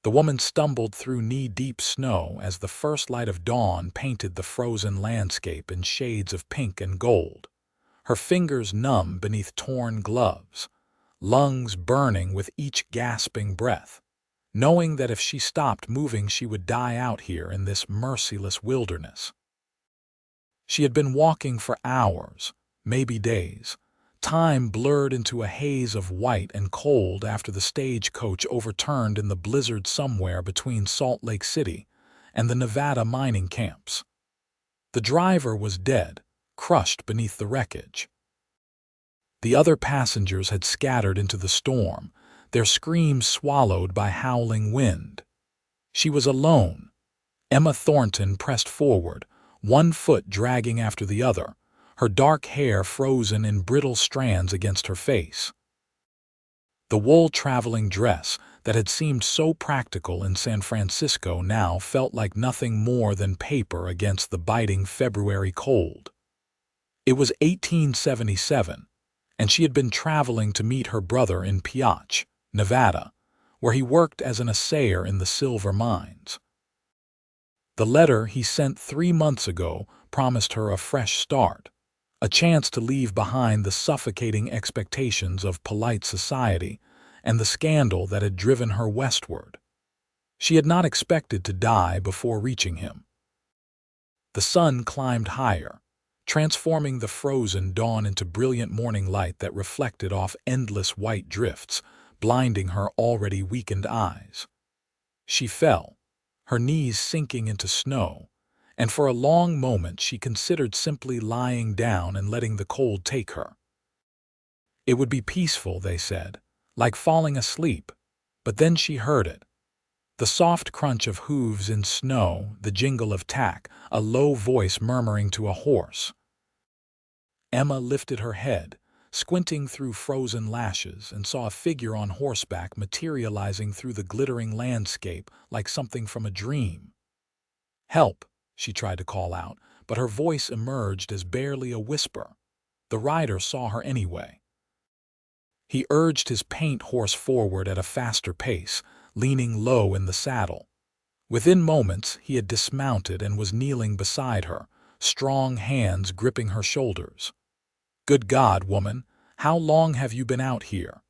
The woman stumbled through knee-deep snow as the first light of dawn painted the frozen landscape in shades of pink and gold, her fingers numb beneath torn gloves, lungs burning with each gasping breath, knowing that if she stopped moving she would die out here in this merciless wilderness. She had been walking for hours, maybe days. Time blurred into a haze of white and cold after the stagecoach overturned in the blizzard somewhere between Salt Lake City and the Nevada mining camps. The driver was dead, crushed beneath the wreckage. The other passengers had scattered into the storm, their screams swallowed by howling wind. She was alone. Emma Thornton pressed forward, one foot dragging after the other, her dark hair frozen in brittle strands against her face. The wool traveling dress that had seemed so practical in San Francisco now felt like nothing more than paper against the biting February cold. It was 1877, and she had been traveling to meet her brother in Piach, Nevada, where he worked as an assayer in the silver mines. The letter he sent 3 months ago promised her a fresh start, a chance to leave behind the suffocating expectations of polite society and the scandal that had driven her westward. She had not expected to die before reaching him. The sun climbed higher, transforming the frozen dawn into brilliant morning light that reflected off endless white drifts, blinding her already weakened eyes. She fell, her knees sinking into snow, and for a long moment she considered simply lying down and letting the cold take her. It would be peaceful, they said, like falling asleep, but then she heard it. The soft crunch of hooves in snow, the jingle of tack, a low voice murmuring to a horse. Emma lifted her head, squinting through frozen lashes, and saw a figure on horseback materializing through the glittering landscape like something from a dream. "Help!" she tried to call out, but her voice emerged as barely a whisper. The rider saw her anyway. He urged his paint horse forward at a faster pace, leaning low in the saddle. Within moments, he had dismounted and was kneeling beside her, strong hands gripping her shoulders. "Good God, woman, how long have you been out here?"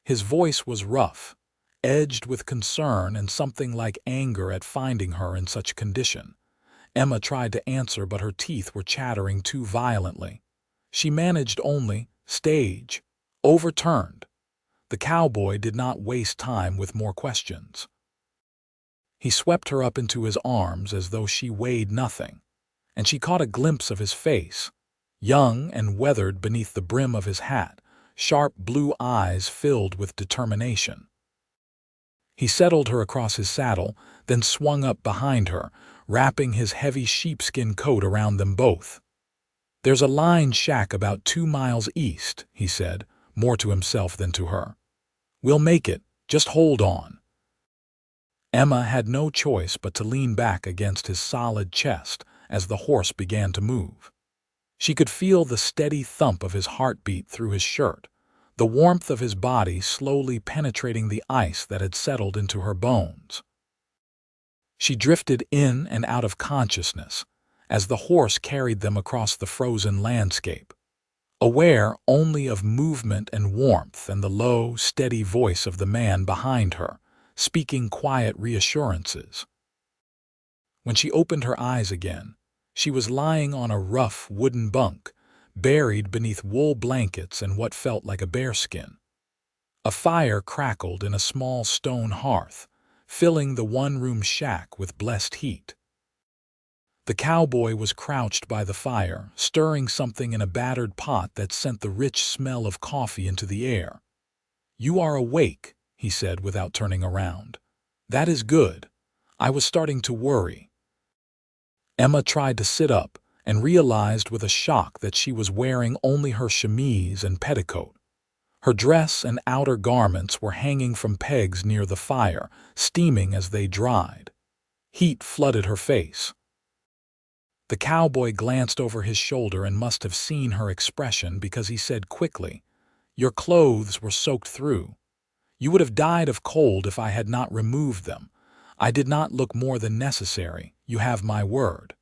His voice was rough, edged with concern and something like anger at finding her in such condition. Emma tried to answer, but her teeth were chattering too violently. She managed only, "Stage. Overturned." The cowboy did not waste time with more questions. He swept her up into his arms as though she weighed nothing, and she caught a glimpse of his face, young and weathered beneath the brim of his hat, sharp blue eyes filled with determination. He settled her across his saddle, then swung up behind her, wrapping his heavy sheepskin coat around them both. "There's a line shack about 2 miles east," he said, more to himself than to her. "We'll make it, just hold on." Emma had no choice but to lean back against his solid chest as the horse began to move. She could feel the steady thump of his heartbeat through his shirt, the warmth of his body slowly penetrating the ice that had settled into her bones. She drifted in and out of consciousness as the horse carried them across the frozen landscape, aware only of movement and warmth and the low, steady voice of the man behind her, speaking quiet reassurances. When she opened her eyes again, she was lying on a rough wooden bunk, buried beneath wool blankets and what felt like a bearskin. A fire crackled in a small stone hearth, filling the one-room shack with blessed heat. The cowboy was crouched by the fire, stirring something in a battered pot that sent the rich smell of coffee into the air. "You are awake," he said without turning around. "That is good. I was starting to worry." Emma tried to sit up and realized with a shock that she was wearing only her chemise and petticoat. Her dress and outer garments were hanging from pegs near the fire, steaming as they dried. Heat flooded her face. The cowboy glanced over his shoulder and must have seen her expression because he said quickly, "Your clothes were soaked through. You would have died of cold if I had not removed them. I did not look more than necessary. You have my word."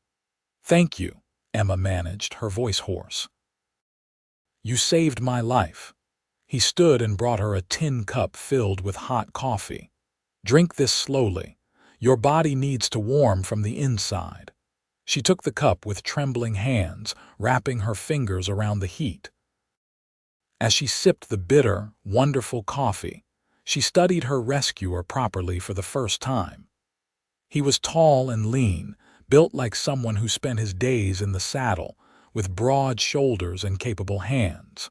"Thank you," Emma managed, her voice hoarse. "You saved my life." He stood and brought her a tin cup filled with hot coffee. "Drink this slowly. Your body needs to warm from the inside." She took the cup with trembling hands, wrapping her fingers around the heat. As she sipped the bitter, wonderful coffee, she studied her rescuer properly for the first time. He was tall and lean, built like someone who spent his days in the saddle, with broad shoulders and capable hands.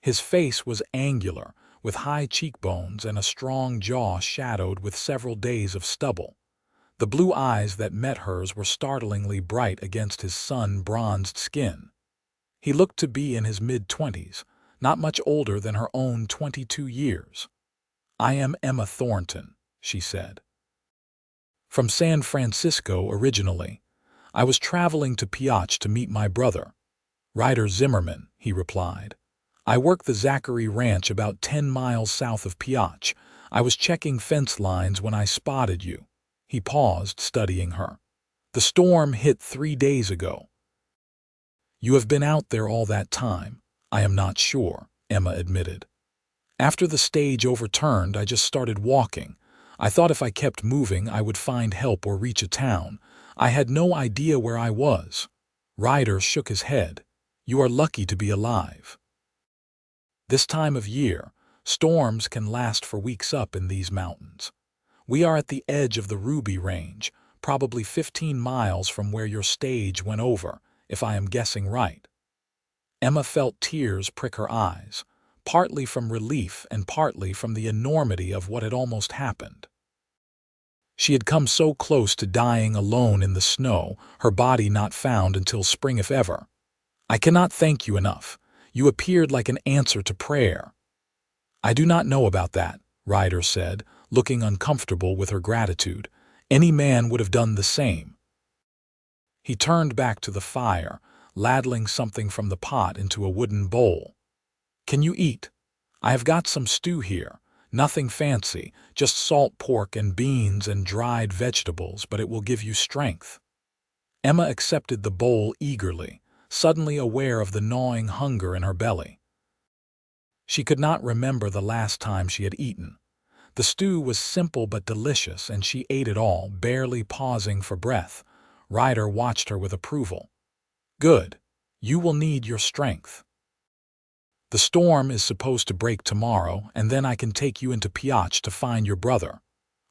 His face was angular, with high cheekbones and a strong jaw shadowed with several days of stubble. The blue eyes that met hers were startlingly bright against his sun-bronzed skin. He looked to be in his mid-20s, not much older than her own 22 years. "I am Emma Thornton," she said. "From San Francisco originally. I was traveling to Piotch to meet my brother." "Ryder Zimmerman," he replied. "I work the Zachary Ranch about 10 miles south of Piotch. I was checking fence lines when I spotted you." He paused, studying her. "The storm hit 3 days ago." "You have been out there all that time." "I am not sure," Emma admitted. "After the stage overturned, I just started walking. I thought if I kept moving, I would find help or reach a town. I had no idea where I was." Ryder shook his head. "You are lucky to be alive." This time of year, storms can last for weeks up in these mountains. We are at the edge of the Ruby Range, probably 15 miles from where your stage went over, if I am guessing right. Emma felt tears prick her eyes, partly from relief and partly from the enormity of what had almost happened. She had come so close to dying alone in the snow, her body not found until spring if ever. "I cannot thank you enough. You appeared like an answer to prayer." "I do not know about that," Ryder said, looking uncomfortable with her gratitude. "Any man would have done the same." He turned back to the fire, ladling something from the pot into a wooden bowl. "Can you eat? I have got some stew here. Nothing fancy, just salt pork and beans and dried vegetables, but it will give you strength." Emma accepted the bowl eagerly, suddenly aware of the gnawing hunger in her belly. She could not remember the last time she had eaten. The stew was simple but delicious, and she ate it all, barely pausing for breath. Ryder watched her with approval. "Good. You will need your strength. The storm is supposed to break tomorrow, and then I can take you into Piotch to find your brother."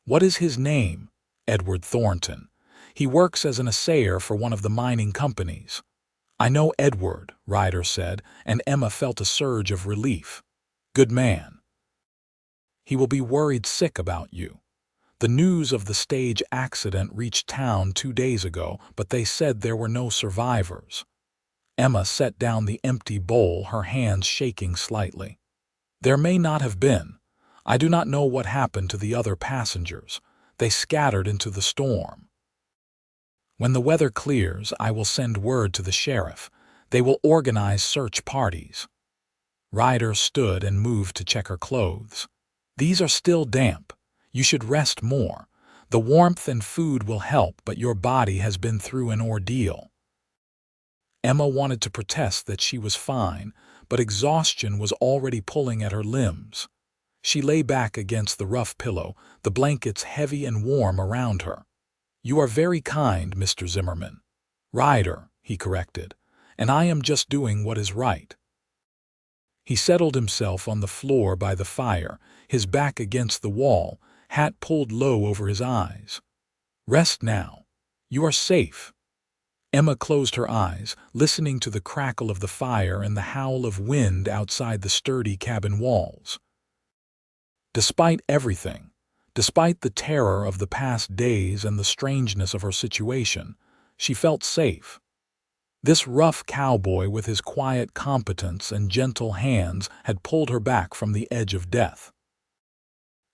"What is his name?" "Edward Thornton. He works as an assayer for one of the mining companies." "I know Edward," Ryder said, and Emma felt a surge of relief. "Good man." "He will be worried sick about you. The news of the stage accident reached town 2 days ago, but they said there were no survivors." Emma set down the empty bowl, her hands shaking slightly. "There may not have been. I do not know what happened to the other passengers. They scattered into the storm. When the weather clears, I will send word to the sheriff. They will organize search parties." Ryder stood and moved to check her clothes. "These are still damp. You should rest more. The warmth and food will help, but your body has been through an ordeal." Emma wanted to protest that she was fine, but exhaustion was already pulling at her limbs. She lay back against the rough pillow, the blankets heavy and warm around her. "You are very kind, Mr. Zimmerman." "Ryder," he corrected, "and I am just doing what is right." He settled himself on the floor by the fire, his back against the wall, hat pulled low over his eyes. "Rest now. You are safe." Emma closed her eyes, listening to the crackle of the fire and the howl of wind outside the sturdy cabin walls. Despite everything, despite the terror of the past days and the strangeness of her situation, she felt safe. This rough cowboy with his quiet competence and gentle hands had pulled her back from the edge of death.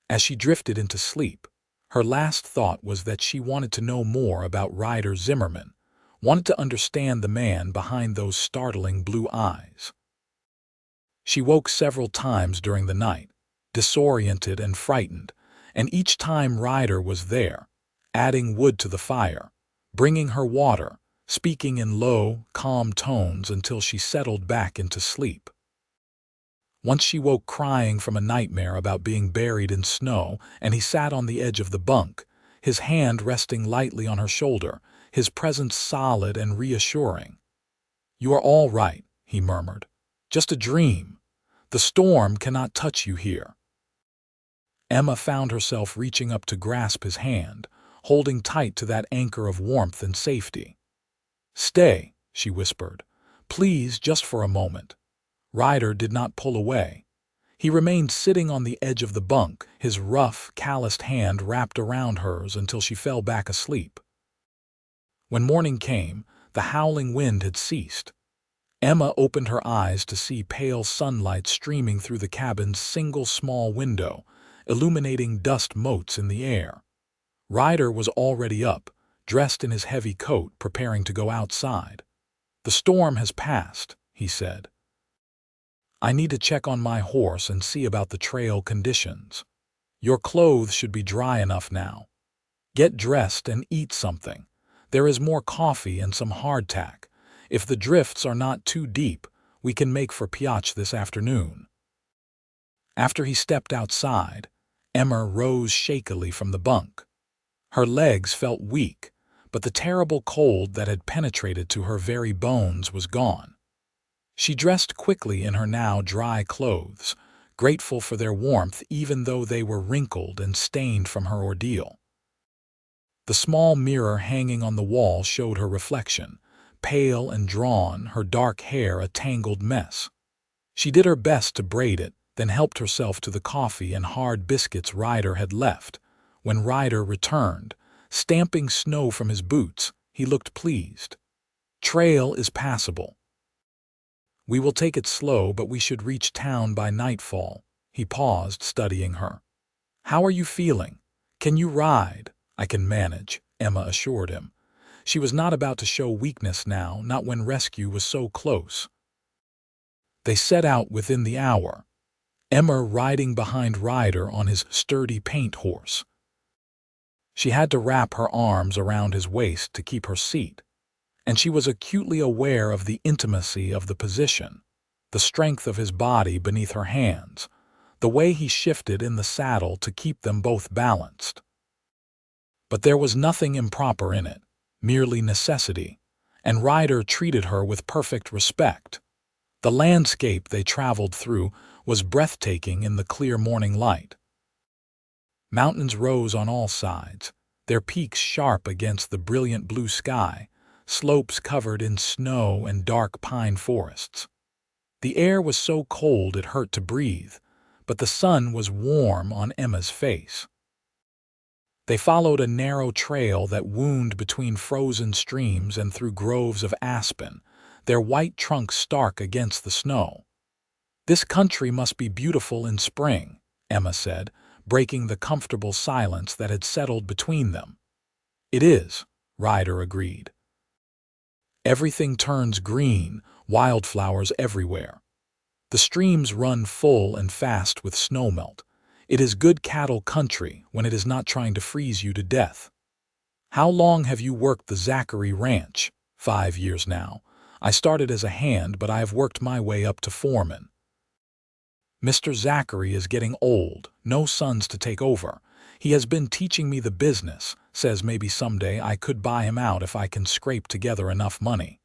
As she drifted into sleep, her last thought was that she wanted to know more about Ryder Zimmerman, wanted to understand the man behind those startling blue eyes. She woke several times during the night, disoriented and frightened, and each time Ryder was there, adding wood to the fire, bringing her water, speaking in low, calm tones until she settled back into sleep. Once she woke crying from a nightmare about being buried in snow, and he sat on the edge of the bunk, his hand resting lightly on her shoulder, his presence solid and reassuring. "You are all right," he murmured. "Just a dream. The storm cannot touch you here." Emma found herself reaching up to grasp his hand, holding tight to that anchor of warmth and safety. "Stay," she whispered. "Please, just for a moment." Ryder did not pull away. He remained sitting on the edge of the bunk, his rough, calloused hand wrapped around hers until she fell back asleep. When morning came, the howling wind had ceased. Emma opened her eyes to see pale sunlight streaming through the cabin's single small window, illuminating dust motes in the air. Ryder was already up, dressed in his heavy coat, preparing to go outside. "The storm has passed," he said. "I need to check on my horse and see about the trail conditions. Your clothes should be dry enough now. Get dressed and eat something. There is more coffee and some hardtack. If the drifts are not too deep, we can make for Piotch this afternoon." After he stepped outside, Emma rose shakily from the bunk. Her legs felt weak, but the terrible cold that had penetrated to her very bones was gone. She dressed quickly in her now dry clothes, grateful for their warmth even though they were wrinkled and stained from her ordeal. The small mirror hanging on the wall showed her reflection, pale and drawn, her dark hair a tangled mess. She did her best to braid it, then helped herself to the coffee and hard biscuits Ryder had left. When Ryder returned, stamping snow from his boots, he looked pleased. "Trail is passable. We will take it slow, but we should reach town by nightfall." He paused, studying her. "How are you feeling? Can you ride?" "I can manage," Emma assured him. She was not about to show weakness now, not when rescue was so close. They set out within the hour, Emma riding behind Ryder on his sturdy paint horse. She had to wrap her arms around his waist to keep her seat, and she was acutely aware of the intimacy of the position, the strength of his body beneath her hands, the way he shifted in the saddle to keep them both balanced. But there was nothing improper in it, merely necessity, and Ryder treated her with perfect respect. The landscape they traveled through was breathtaking in the clear morning light. Mountains rose on all sides, their peaks sharp against the brilliant blue sky, slopes covered in snow and dark pine forests. The air was so cold it hurt to breathe, but the sun was warm on Emma's face. They followed a narrow trail that wound between frozen streams and through groves of aspen, their white trunks stark against the snow. "This country must be beautiful in spring," Emma said, breaking the comfortable silence that had settled between them. "It is," Ryder agreed. "Everything turns green, wildflowers everywhere. The streams run full and fast with snowmelt. It is good cattle country when it is not trying to freeze you to death." "How long have you worked the Zachary Ranch?" "5 years now. I started as a hand, but I have worked my way up to foreman. Mr. Zachary is getting old, no sons to take over. He has been teaching me the business, says maybe someday I could buy him out if I can scrape together enough money."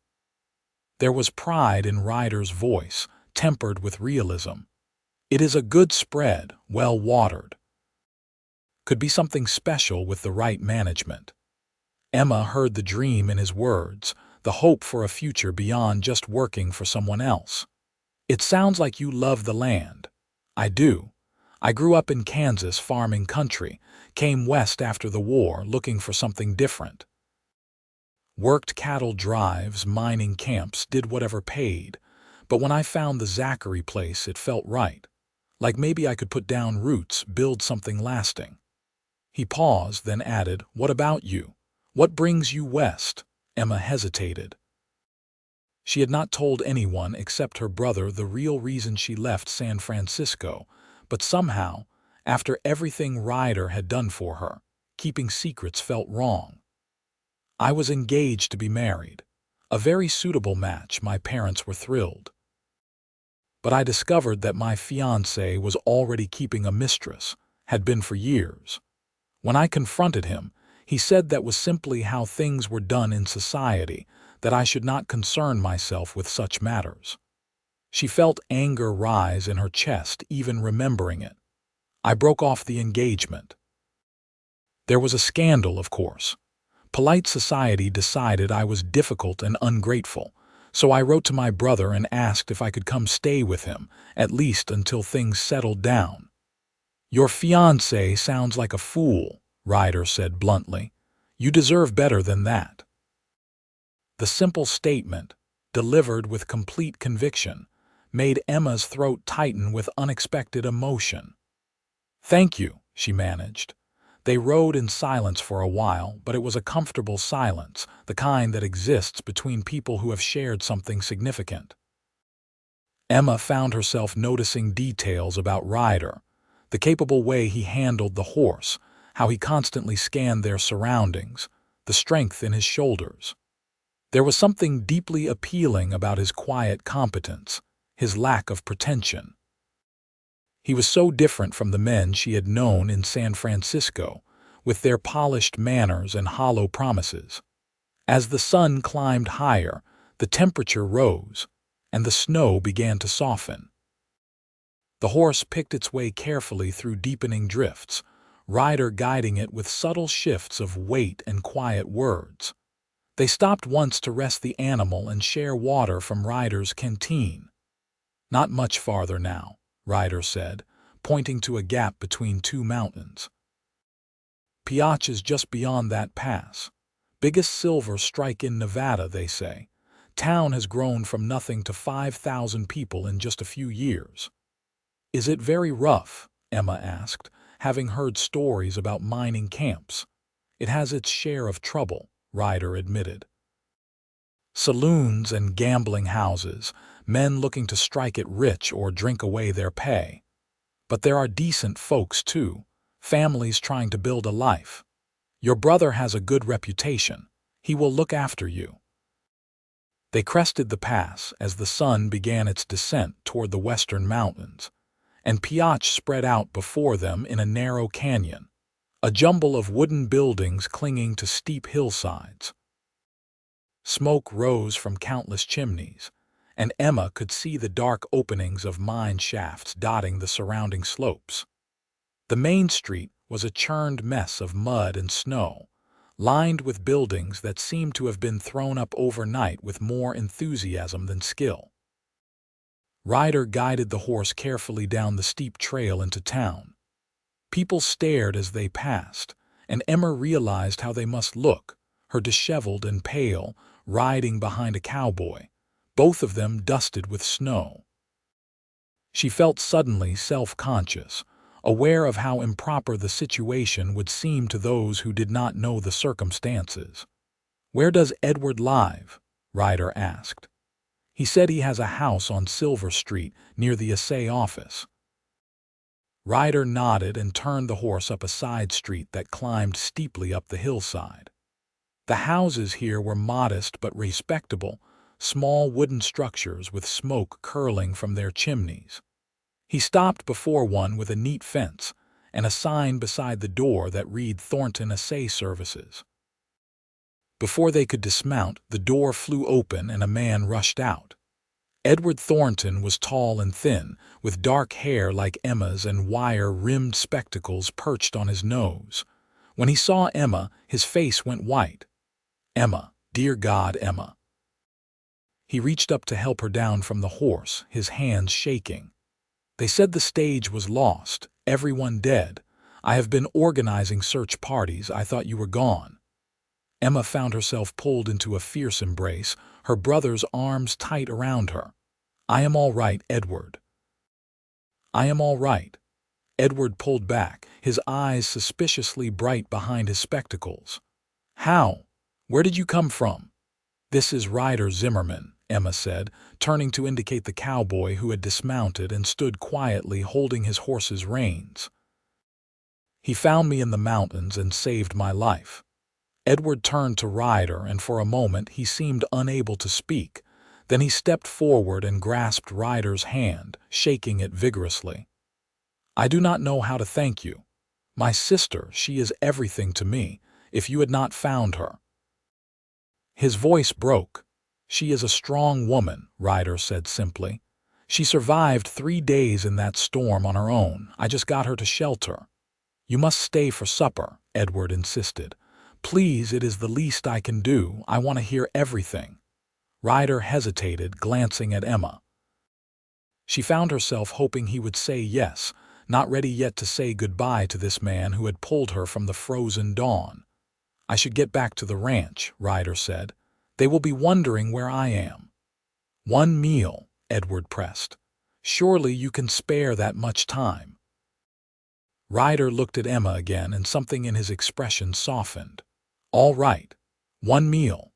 There was pride in Ryder's voice, tempered with realism. "It is a good spread, well watered. Could be something special with the right management." Emma heard the dream in his words, the hope for a future beyond just working for someone else. "It sounds like you love the land." "I do. I grew up in Kansas farming country, came west after the war looking for something different. Worked cattle drives, mining camps, did whatever paid. But when I found the Zachary place, it felt right. Like maybe I could put down roots, build something lasting." He paused, then added, "What about you? What brings you west?" Emma hesitated. She had not told anyone except her brother the real reason she left San Francisco, But somehow, after everything Ryder had done for her, keeping secrets felt wrong. I was engaged to be married. A very suitable match, my parents were thrilled. But I discovered that my fiancé was already keeping a mistress, had been for years. When I confronted him, he said that was simply how things were done in society, that I should not concern myself with such matters. She felt anger rise in her chest, even remembering it. I broke off the engagement. There was a scandal, of course. Polite society decided I was difficult and ungrateful, so I wrote to my brother and asked if I could come stay with him, at least until things settled down. "Your fiancé sounds like a fool," Ryder said bluntly. "You deserve better than that." The simple statement, delivered with complete conviction, made Emma's throat tighten with unexpected emotion. "Thank you," she managed. They rode in silence for a while, but it was a comfortable silence, the kind that exists between people who have shared something significant. Emma found herself noticing details about Ryder, the capable way he handled the horse, how he constantly scanned their surroundings, the strength in his shoulders. There was something deeply appealing about his quiet competence, his lack of pretension. He was so different from the men she had known in San Francisco, with their polished manners and hollow promises. As the sun climbed higher, the temperature rose, and the snow began to soften. The horse picked its way carefully through deepening drifts, Ryder guiding it with subtle shifts of weight and quiet words. They stopped once to rest the animal and share water from Ryder's canteen. "Not much farther now," Ryder said, pointing to a gap between two mountains. "Piotch is just beyond that pass. Biggest silver strike in Nevada, they say. Town has grown from nothing to 5,000 people in just a few years." "Is it very rough?" Emma asked, having heard stories about mining camps. "It has its share of trouble," Ryder admitted. "Saloons and gambling houses, men looking to strike it rich or drink away their pay. But there are decent folks, too, families trying to build a life. Your brother has a good reputation. He will look after you." They crested the pass as the sun began its descent toward the western mountains, and Piotch spread out before them in a narrow canyon, a jumble of wooden buildings clinging to steep hillsides. Smoke rose from countless chimneys, and Emma could see the dark openings of mine shafts dotting the surrounding slopes. The main street was a churned mess of mud and snow, lined with buildings that seemed to have been thrown up overnight with more enthusiasm than skill. Ryder guided the horse carefully down the steep trail into town. People stared as they passed, and Emma realized how they must look, her disheveled and pale, riding behind a cowboy, both of them dusted with snow. She felt suddenly self-conscious, aware of how improper the situation would seem to those who did not know the circumstances. "Where does Edward live?" Ryder asked. "He said he has a house on Silver Street near the assay office." Ryder nodded and turned the horse up a side street that climbed steeply up the hillside. The houses here were modest but respectable, small wooden structures with smoke curling from their chimneys. He stopped before one with a neat fence and a sign beside the door that read Thornton Assay Services. Before they could dismount, the door flew open and a man rushed out. Edward Thornton was tall and thin, with dark hair like Emma's and wire-rimmed spectacles perched on his nose. When he saw Emma, his face went white. "Emma, dear God, Emma." He reached up to help her down from the horse, his hands shaking. "They said the stage was lost, everyone dead. I have been organizing search parties. I thought you were gone." Emma found herself pulled into a fierce embrace, her brother's arms tight around her. "I am all right, Edward." "I am all right." Edward pulled back, his eyes suspiciously bright behind his spectacles. "How? Where did you come from?" "This is Ryder Zimmerman," Emma said, turning to indicate the cowboy who had dismounted and stood quietly holding his horse's reins. "He found me in the mountains and saved my life." Edward turned to Ryder, and for a moment he seemed unable to speak. Then he stepped forward and grasped Ryder's hand, shaking it vigorously. "I do not know how to thank you. My sister, she is everything to me. If you had not found her—" His voice broke. "She is a strong woman," Ryder said simply. "She survived 3 days in that storm on her own. I just got her to shelter." "You must stay for supper," Edward insisted. "Please, it is the least I can do. I want to hear everything." Ryder hesitated, glancing at Emma. She found herself hoping he would say yes, not ready yet to say goodbye to this man who had pulled her from the frozen dawn. "I should get back to the ranch," Ryder said. "They will be wondering where I am." "1 meal," Edward pressed. "Surely you can spare that much time." Ryder looked at Emma again, and something in his expression softened. "All right, 1 meal."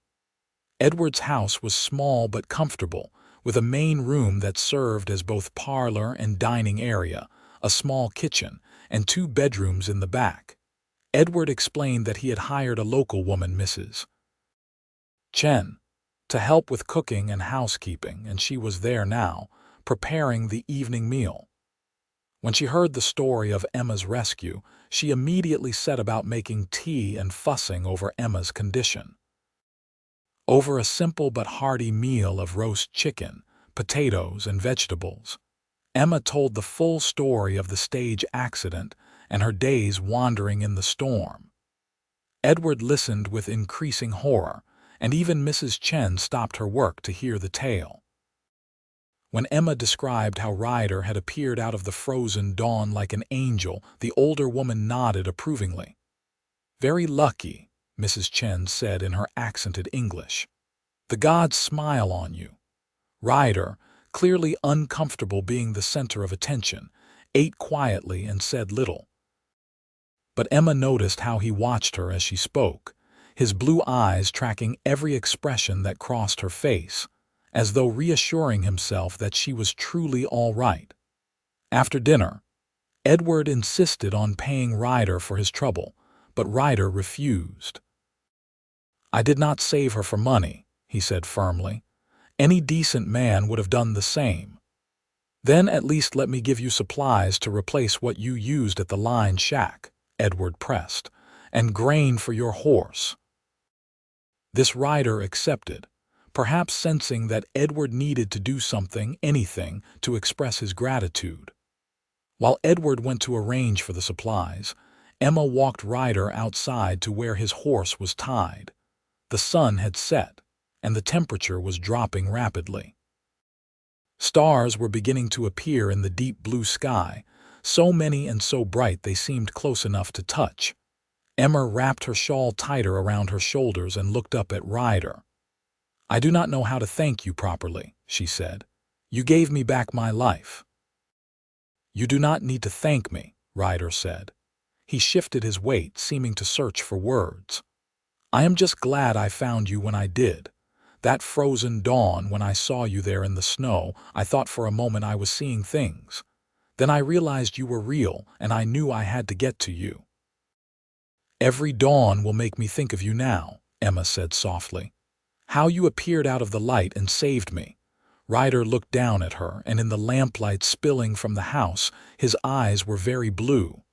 Edward's house was small but comfortable, with a main room that served as both parlor and dining area, a small kitchen, and 2 bedrooms in the back. Edward explained that he had hired a local woman, Mrs. Chen, to help with cooking and housekeeping, and she was there now, preparing the evening meal. When she heard the story of Emma's rescue, she immediately set about making tea and fussing over Emma's condition. Over a simple but hearty meal of roast chicken, potatoes, and vegetables, Emma told the full story of the stage accident and her days wandering in the storm. Edward listened with increasing horror, and even Mrs. Chen stopped her work to hear the tale. When Emma described how Ryder had appeared out of the frozen dawn like an angel, the older woman nodded approvingly. "Very lucky," Mrs. Chen said in her accented English. "The gods smile on you." Ryder, clearly uncomfortable being the center of attention, ate quietly and said little. But Emma noticed how he watched her as she spoke, his blue eyes tracking every expression that crossed her face, as though reassuring himself that she was truly all right. After dinner, Edward insisted on paying Ryder for his trouble, but Ryder refused. "I did not save her for money," he said firmly. "Any decent man would have done the same." "Then at least let me give you supplies to replace what you used at the line shack," Edward pressed, "and grain for your horse." This Ryder accepted, perhaps sensing that Edward needed to do something, anything, to express his gratitude. While Edward went to arrange for the supplies, Emma walked Ryder outside to where his horse was tied. The sun had set, and the temperature was dropping rapidly. Stars were beginning to appear in the deep blue sky, so many and so bright they seemed close enough to touch. Emma wrapped her shawl tighter around her shoulders and looked up at Ryder. "I do not know how to thank you properly," she said. "You gave me back my life." "You do not need to thank me," Ryder said. He shifted his weight, seeming to search for words. "I am just glad I found you when I did. That frozen dawn, when I saw you there in the snow, I thought for a moment I was seeing things. Then I realized you were real, and I knew I had to get to you." "Every dawn will make me think of you now," Emma said softly. "How you appeared out of the light and saved me." Ryder looked down at her, and in the lamplight spilling from the house, his eyes were very blue.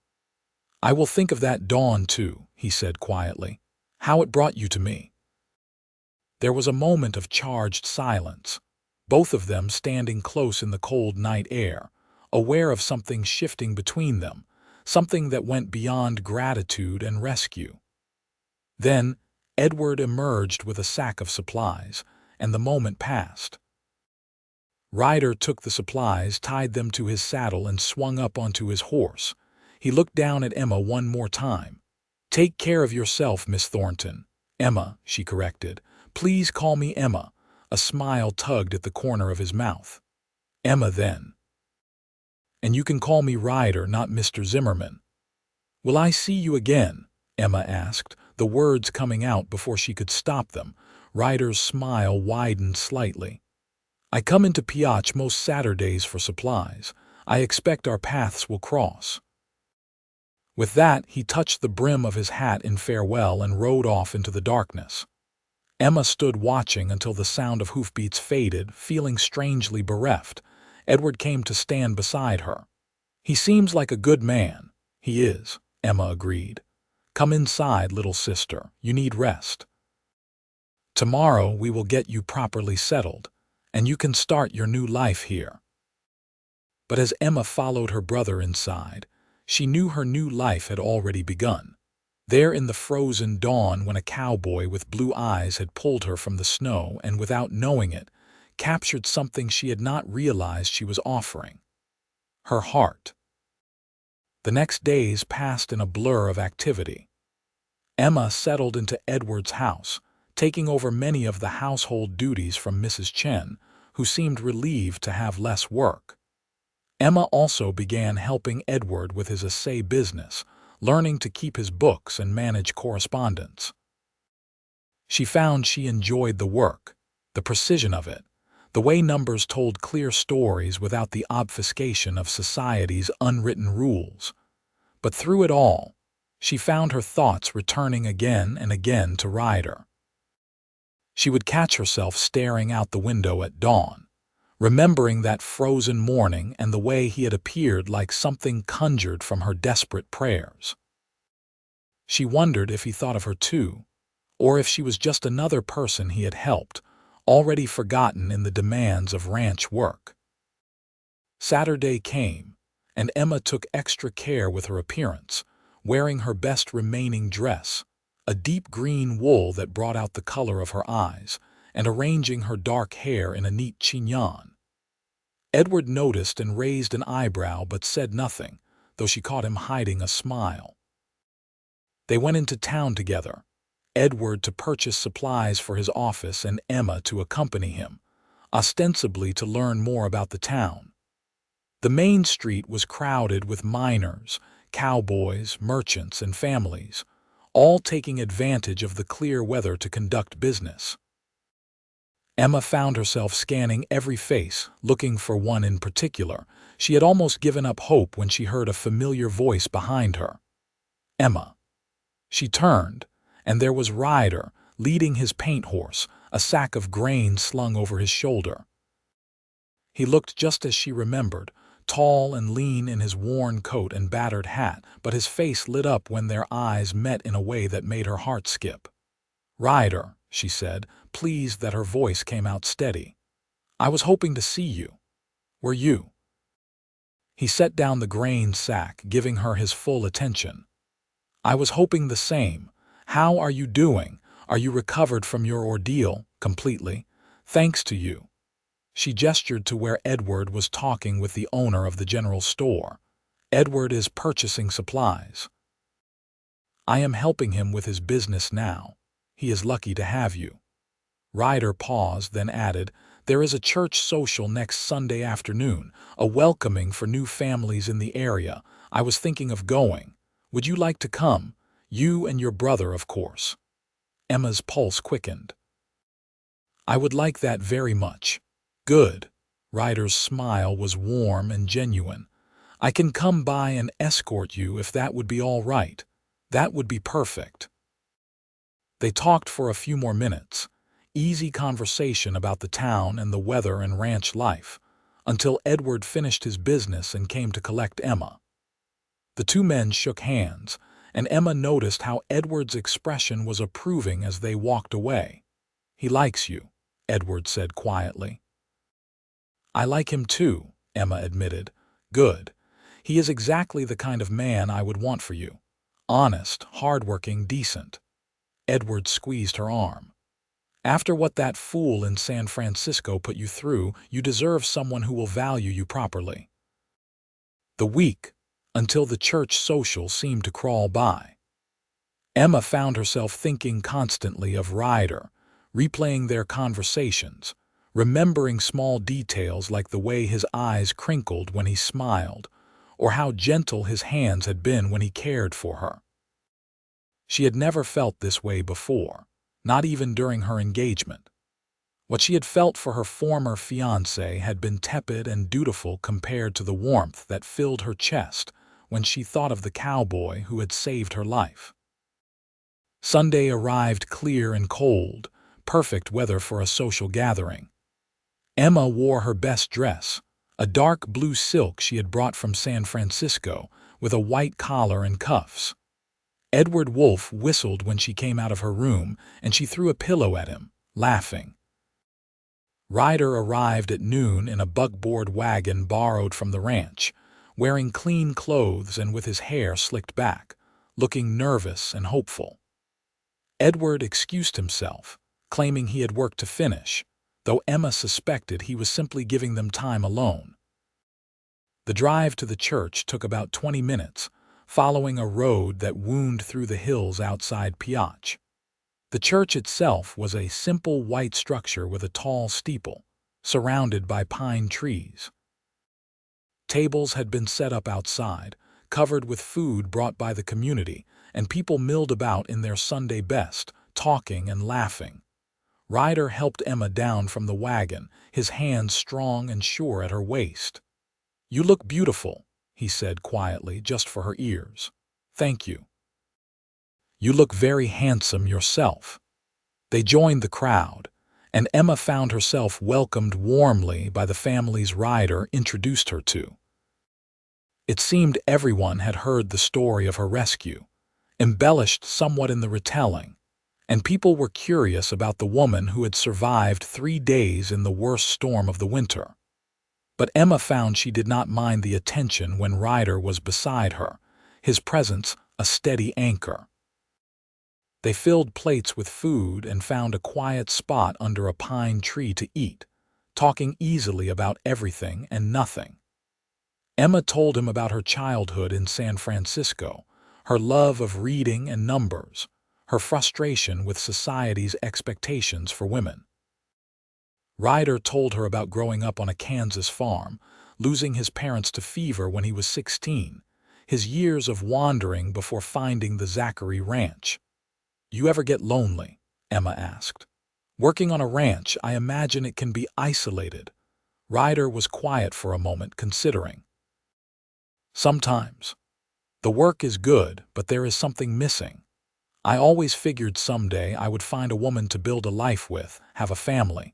"I will think of that dawn too," he said quietly. "How it brought you to me." There was a moment of charged silence, both of them standing close in the cold night air, aware of something shifting between them, something that went beyond gratitude and rescue. Then Edward emerged with a sack of supplies, and the moment passed. Ryder took the supplies, tied them to his saddle, and swung up onto his horse. He looked down at Emma one more time. "Take care of yourself, Miss Thornton." "Emma," she corrected. "Please call me Emma." A smile tugged at the corner of his mouth. "Emma, then. And you can call me Ryder, not Mr. Zimmerman." "Will I see you again?" Emma asked, the words coming out before she could stop them. Ryder's smile widened slightly. I come into Piach most Saturdays for supplies. I expect our paths will cross." With that, he touched the brim of his hat in farewell and rode off into the darkness. Emma stood watching until the sound of hoofbeats faded, feeling strangely bereft. Edward came to stand beside her. "He seems like a good man." "He is," Emma agreed. "Come inside, little sister. You need rest. Tomorrow we will get you properly settled, and you can start your new life here." But as Emma followed her brother inside, she knew her new life had already begun. There in the frozen dawn, when a cowboy with blue eyes had pulled her from the snow and, without knowing it, captured something she had not realized she was offering: her heart. The next days passed in a blur of activity. Emma settled into Edward's house, taking over many of the household duties from Mrs. Chen, who seemed relieved to have less work. Emma also began helping Edward with his essay business, learning to keep his books and manage correspondence. She found she enjoyed the work, the precision of it, the way numbers told clear stories without the obfuscation of society's unwritten rules. But through it all, she found her thoughts returning again and again to Ryder. She would catch herself staring out the window at dawn, remembering that frozen morning and the way he had appeared like something conjured from her desperate prayers. She wondered if he thought of her too, or if she was just another person he had helped, already forgotten in the demands of ranch work. Saturday came, and Emma took extra care with her appearance, wearing her best remaining dress, a deep green wool that brought out the color of her eyes, and arranging her dark hair in a neat chignon. Edward noticed and raised an eyebrow but said nothing, though she caught him hiding a smile. They went into town together, Edward to purchase supplies for his office and Emma to accompany him, ostensibly to learn more about the town. The main street was crowded with miners, cowboys, merchants, and families, all taking advantage of the clear weather to conduct business. Emma found herself scanning every face, looking for one in particular. She had almost given up hope when she heard a familiar voice behind her. "Emma." She turned, and there was Ryder, leading his paint horse, a sack of grain slung over his shoulder. He looked just as she remembered, tall and lean in his worn coat and battered hat, but his face lit up when their eyes met in a way that made her heart skip. "Ryder," she said, pleased that her voice came out steady. "I was hoping to see you. Were you?" He set down the grain sack, giving her his full attention. "I was hoping the same. How are you doing? Are you recovered from your ordeal completely? Thanks to you." She gestured to where Edward was talking with the owner of the general store. "Edward is purchasing supplies. I am helping him with his business now. He is lucky to have you." Ryder paused, then added, "There is a church social next Sunday afternoon, a welcoming for new families in the area. I was thinking of going. Would you like to come? You and your brother, of course." Emma's pulse quickened. "I would like that very much." "Good." Ryder's smile was warm and genuine. "I can come by and escort you if that would be all right." "That would be perfect." They talked for a few more minutes, easy conversation about the town and the weather and ranch life, until Edward finished his business and came to collect Emma. The two men shook hands, and Emma noticed how Edward's expression was approving as they walked away. "He likes you," Edward said quietly. "I like him too," Emma admitted. "Good. He is exactly the kind of man I would want for you. Honest, hardworking, decent." Edward squeezed her arm. "After what that fool in San Francisco put you through, you deserve someone who will value you properly." The week, until the church social, seemed to crawl by. Emma found herself thinking constantly of Ryder, replaying their conversations, remembering small details like the way his eyes crinkled when he smiled, or how gentle his hands had been when he cared for her. She had never felt this way before, not even during her engagement. What she had felt for her former fiancé had been tepid and dutiful compared to the warmth that filled her chest when she thought of the cowboy who had saved her life. Sunday arrived clear and cold, perfect weather for a social gathering. Emma wore her best dress, a dark blue silk she had brought from San Francisco, with a white collar and cuffs. Edward Wolfe whistled when she came out of her room, and she threw a pillow at him, laughing. Ryder arrived at noon in a buckboard wagon borrowed from the ranch, wearing clean clothes and with his hair slicked back, looking nervous and hopeful. Edward excused himself, claiming he had work to finish, though Emma suspected he was simply giving them time alone. The drive to the church took about 20 minutes, following a road that wound through the hills outside Piach. The church itself was a simple white structure with a tall steeple, surrounded by pine trees. Tables had been set up outside, covered with food brought by the community, and people milled about in their Sunday best, talking and laughing. Ryder helped Emma down from the wagon, his hands strong and sure at her waist. "You look beautiful," he said quietly, just for her ears. "Thank you." "You look very handsome yourself." They joined the crowd, and Emma found herself welcomed warmly by the families Ryder introduced her to. It seemed everyone had heard the story of her rescue, embellished somewhat in the retelling, and people were curious about the woman who had survived 3 days in the worst storm of the winter. But Emma found she did not mind the attention when Ryder was beside her, his presence a steady anchor. They filled plates with food and found a quiet spot under a pine tree to eat, talking easily about everything and nothing. Emma told him about her childhood in San Francisco, her love of reading and numbers, her frustration with society's expectations for women. Ryder told her about growing up on a Kansas farm, losing his parents to fever when he was 16, his years of wandering before finding the Zachary Ranch. "You ever get lonely?" Emma asked. "Working on a ranch, I imagine it can be isolated." Ryder was quiet for a moment, considering. "Sometimes. The work is good, but there is something missing. I always figured someday I would find a woman to build a life with, have a family.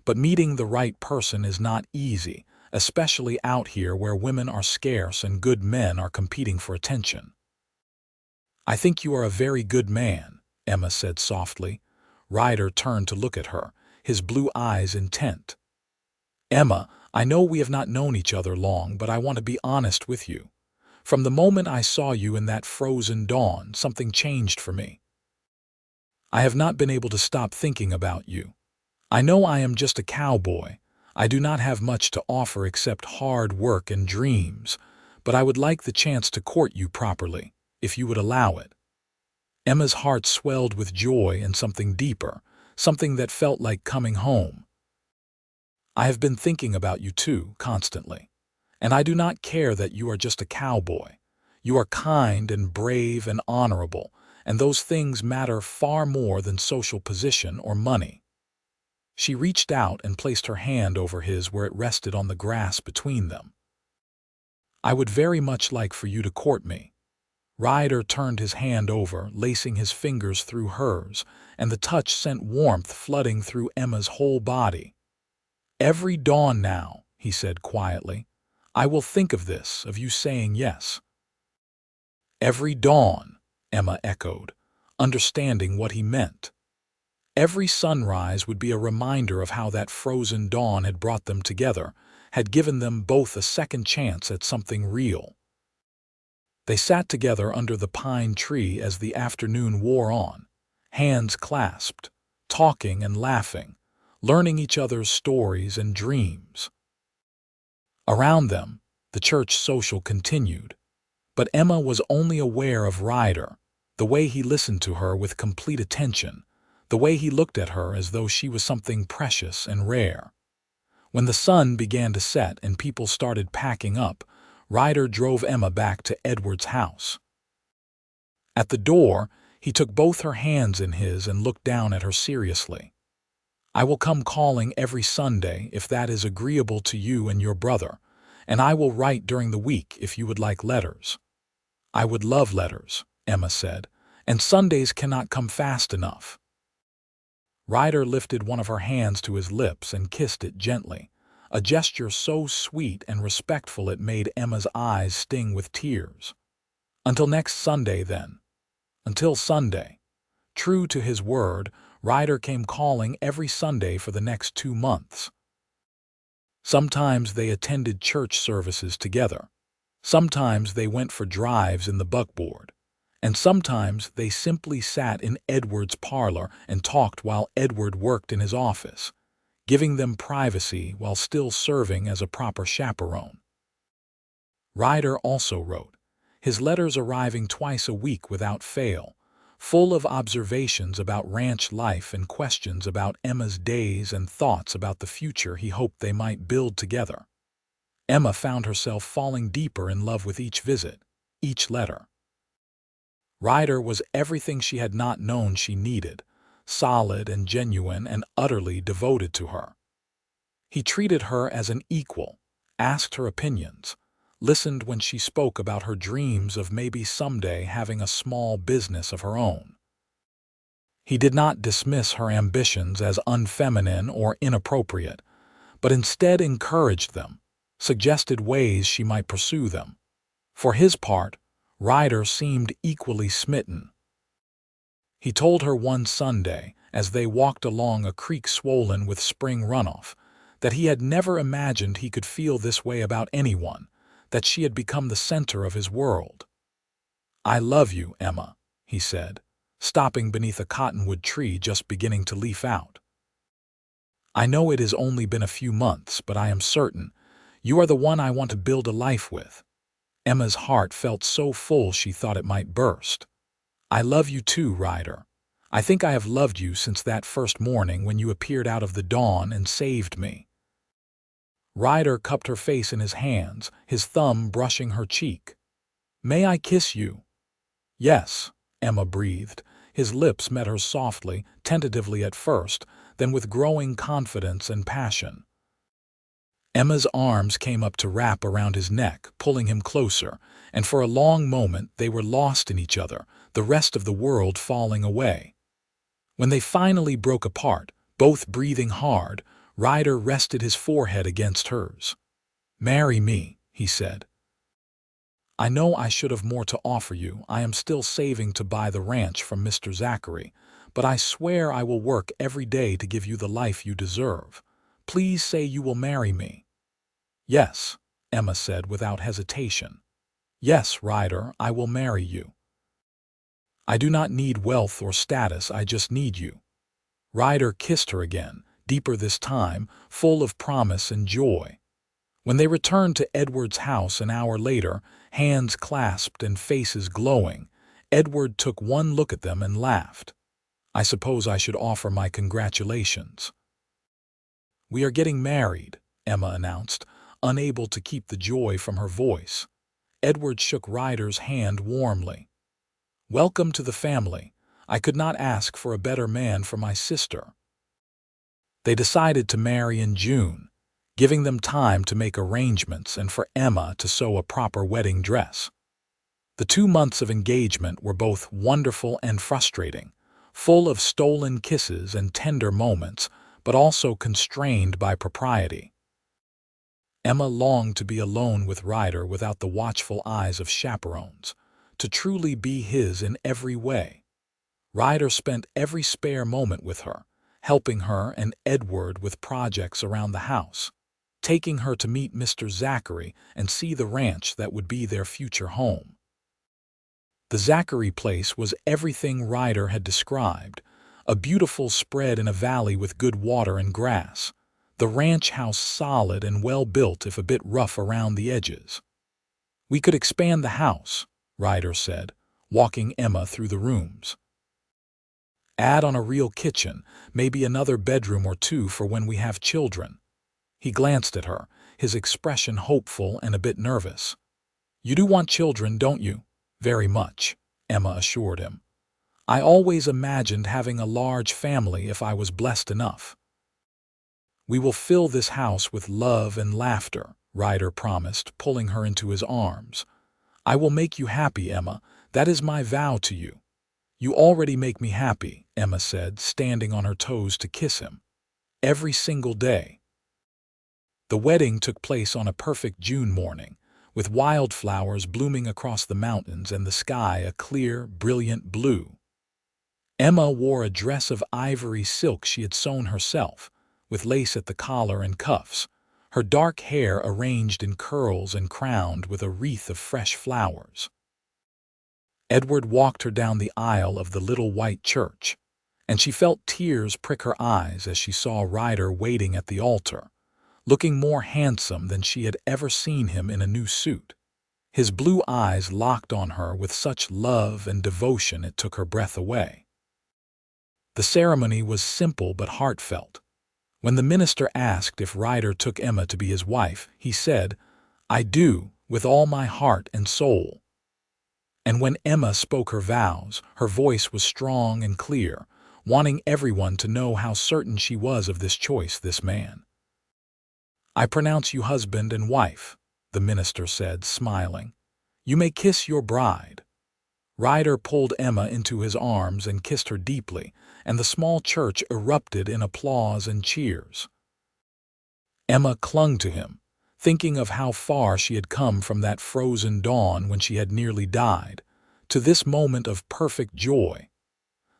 But meeting the right person is not easy, especially out here where women are scarce and good men are competing for attention." "I think you are a very good man," Emma said softly. Ryder turned to look at her, his blue eyes intent. "Emma, I know we have not known each other long, but I want to be honest with you. From the moment I saw you in that frozen dawn, something changed for me. I have not been able to stop thinking about you. I know I am just a cowboy. I do not have much to offer except hard work and dreams, but I would like the chance to court you properly, if you would allow it." Emma's heart swelled with joy and something deeper, something that felt like coming home. "I have been thinking about you too, constantly. And I do not care that you are just a cowboy. You are kind and brave and honorable, and those things matter far more than social position or money." She reached out and placed her hand over his where it rested on the grass between them. "I would very much like for you to court me." Ryder turned his hand over, lacing his fingers through hers, and the touch sent warmth flooding through Emma's whole body. "Every dawn now," he said quietly, "I will think of this, of you saying yes." "Every dawn," Emma echoed, understanding what he meant. Every sunrise would be a reminder of how that frozen dawn had brought them together, had given them both a second chance at something real. They sat together under the pine tree as the afternoon wore on, hands clasped, talking and laughing, learning each other's stories and dreams. Around them, the church social continued, but Emma was only aware of Ryder, the way he listened to her with complete attention, the way he looked at her as though she was something precious and rare. When the sun began to set and people started packing up, Ryder drove Emma back to Edward's house. At the door, he took both her hands in his and looked down at her seriously. I will come calling every Sunday if that is agreeable to you and your brother, and I will write during the week if you would like letters." "I would love letters," Emma said, "and Sundays cannot come fast enough." Ryder lifted one of her hands to his lips and kissed it gently, a gesture so sweet and respectful it made Emma's eyes sting with tears. "Until next Sunday, then." Until Sunday. True to his word, Ryder came calling every Sunday for the next 2 months. Sometimes they attended church services together. Sometimes they went for drives in the buckboard. And sometimes they simply sat in Edward's parlor and talked while Edward worked in his office, giving them privacy while still serving as a proper chaperone. Ryder also wrote, his letters arriving twice a week without fail, full of observations about ranch life and questions about Emma's days and thoughts about the future he hoped they might build together. Emma found herself falling deeper in love with each visit, each letter. Ryder was everything she had not known she needed, solid and genuine and utterly devoted to her. He treated her as an equal, asked her opinions, listened when she spoke about her dreams of maybe someday having a small business of her own. He did not dismiss her ambitions as unfeminine or inappropriate, but instead encouraged them, suggested ways she might pursue them. For his part, Ryder seemed equally smitten. He told her one Sunday, as they walked along a creek swollen with spring runoff, that he had never imagined he could feel this way about anyone, that she had become the center of his world. "I love you, Emma," he said, stopping beneath a cottonwood tree just beginning to leaf out. "I know it has only been a few months, but I am certain you are the one I want to build a life with." Emma's heart felt so full she thought it might burst. "I love you too, Ryder. I think I have loved you since that first morning when you appeared out of the dawn and saved me." Ryder cupped her face in his hands, his thumb brushing her cheek. "May I kiss you?" "Yes," Emma breathed. His lips met hers softly, tentatively at first, then with growing confidence and passion. Emma's arms came up to wrap around his neck, pulling him closer, and for a long moment they were lost in each other, the rest of the world falling away. When they finally broke apart, both breathing hard, Ryder rested his forehead against hers. "Marry me," he said. "I know I should have more to offer you. I am still saving to buy the ranch from Mr. Zachary, but I swear I will work every day to give you the life you deserve. Please say you will marry me." "Yes," Emma said without hesitation. "Yes, Ryder, I will marry you. I do not need wealth or status, I just need you." Ryder kissed her again, deeper this time, full of promise and joy. When they returned to Edward's house an hour later, hands clasped and faces glowing, Edward took one look at them and laughed. "I suppose I should offer my congratulations." "We are getting married," Emma announced, unable to keep the joy from her voice. Edward shook Ryder's hand warmly. "Welcome to the family. I could not ask for a better man for my sister." They decided to marry in June, giving them time to make arrangements and for Emma to sew a proper wedding dress. The 2 months of engagement were both wonderful and frustrating, full of stolen kisses and tender moments, but also constrained by propriety. Emma longed to be alone with Ryder without the watchful eyes of chaperones, to truly be his in every way. Ryder spent every spare moment with her, helping her and Edward with projects around the house, taking her to meet Mr. Zachary and see the ranch that would be their future home. The Zachary place was everything Ryder had described, a beautiful spread in a valley with good water and grass, the ranch house solid and well built if a bit rough around the edges. "We could expand the house," Ryder said, walking Emma through the rooms. "Add on a real kitchen, maybe another bedroom or 2 for when we have children." He glanced at her, his expression hopeful and a bit nervous. "You do want children, don't you?" "Very much," Emma assured him. "I always imagined having a large family if I was blessed enough." "We will fill this house with love and laughter," Ryder promised, pulling her into his arms. "I will make you happy, Emma. That is my vow to you." "You already make me happy," Emma said, standing on her toes to kiss him. "Every single day." The wedding took place on a perfect June morning, with wildflowers blooming across the mountains and the sky a clear, brilliant blue. Emma wore a dress of ivory silk she had sewn herself, with lace at the collar and cuffs, her dark hair arranged in curls and crowned with a wreath of fresh flowers. Edward walked her down the aisle of the little white church, and she felt tears prick her eyes as she saw Ryder waiting at the altar, looking more handsome than she had ever seen him in a new suit. His blue eyes locked on her with such love and devotion it took her breath away. The ceremony was simple but heartfelt. When the minister asked if Ryder took Emma to be his wife, he said, "I do, with all my heart and soul." And when Emma spoke her vows, her voice was strong and clear, wanting everyone to know how certain she was of this choice, this man. "I pronounce you husband and wife," the minister said, smiling. "You may kiss your bride." Ryder pulled Emma into his arms and kissed her deeply, and the small church erupted in applause and cheers. Emma clung to him, thinking of how far she had come from that frozen dawn when she had nearly died, to this moment of perfect joy.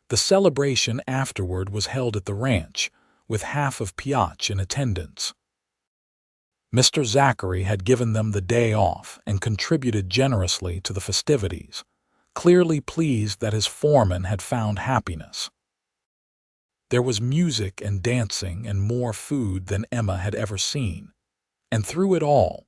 The celebration afterward was held at the ranch, with half of Piotch in attendance. Mr. Zachary had given them the day off and contributed generously to the festivities, clearly pleased that his foreman had found happiness. There was music and dancing and more food than Emma had ever seen. And through it all,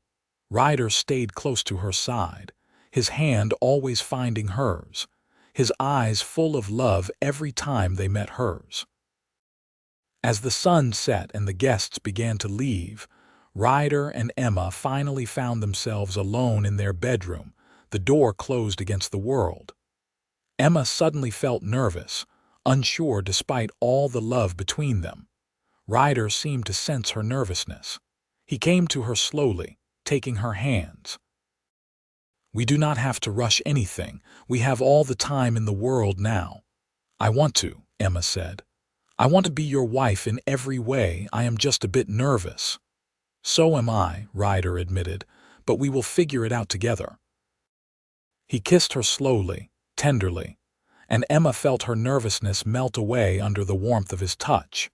Ryder stayed close to her side, his hand always finding hers, his eyes full of love every time they met hers. As the sun set and the guests began to leave, Ryder and Emma finally found themselves alone in their bedroom, the door closed against the world. Emma suddenly felt nervous, unsure despite all the love between them. Ryder seemed to sense her nervousness. He came to her slowly, taking her hands. "We do not have to rush anything. We have all the time in the world now." "I want to," Emma said. "I want to be your wife in every way. I am just a bit nervous." "So am I," Ryder admitted, "but we will figure it out together." He kissed her slowly, tenderly, and Emma felt her nervousness melt away under the warmth of his touch.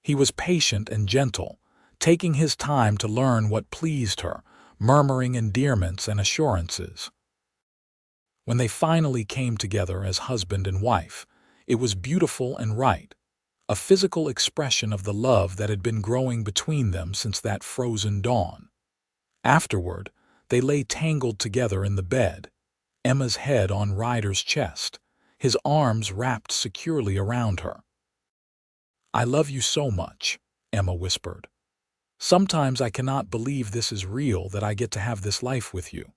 He was patient and gentle, taking his time to learn what pleased her, murmuring endearments and assurances. When they finally came together as husband and wife, it was beautiful and right, a physical expression of the love that had been growing between them since that frozen dawn. Afterward, they lay tangled together in the bed, Emma's head on Ryder's chest, his arms wrapped securely around her. "I love you so much," Emma whispered. "Sometimes I cannot believe this is real, that I get to have this life with you."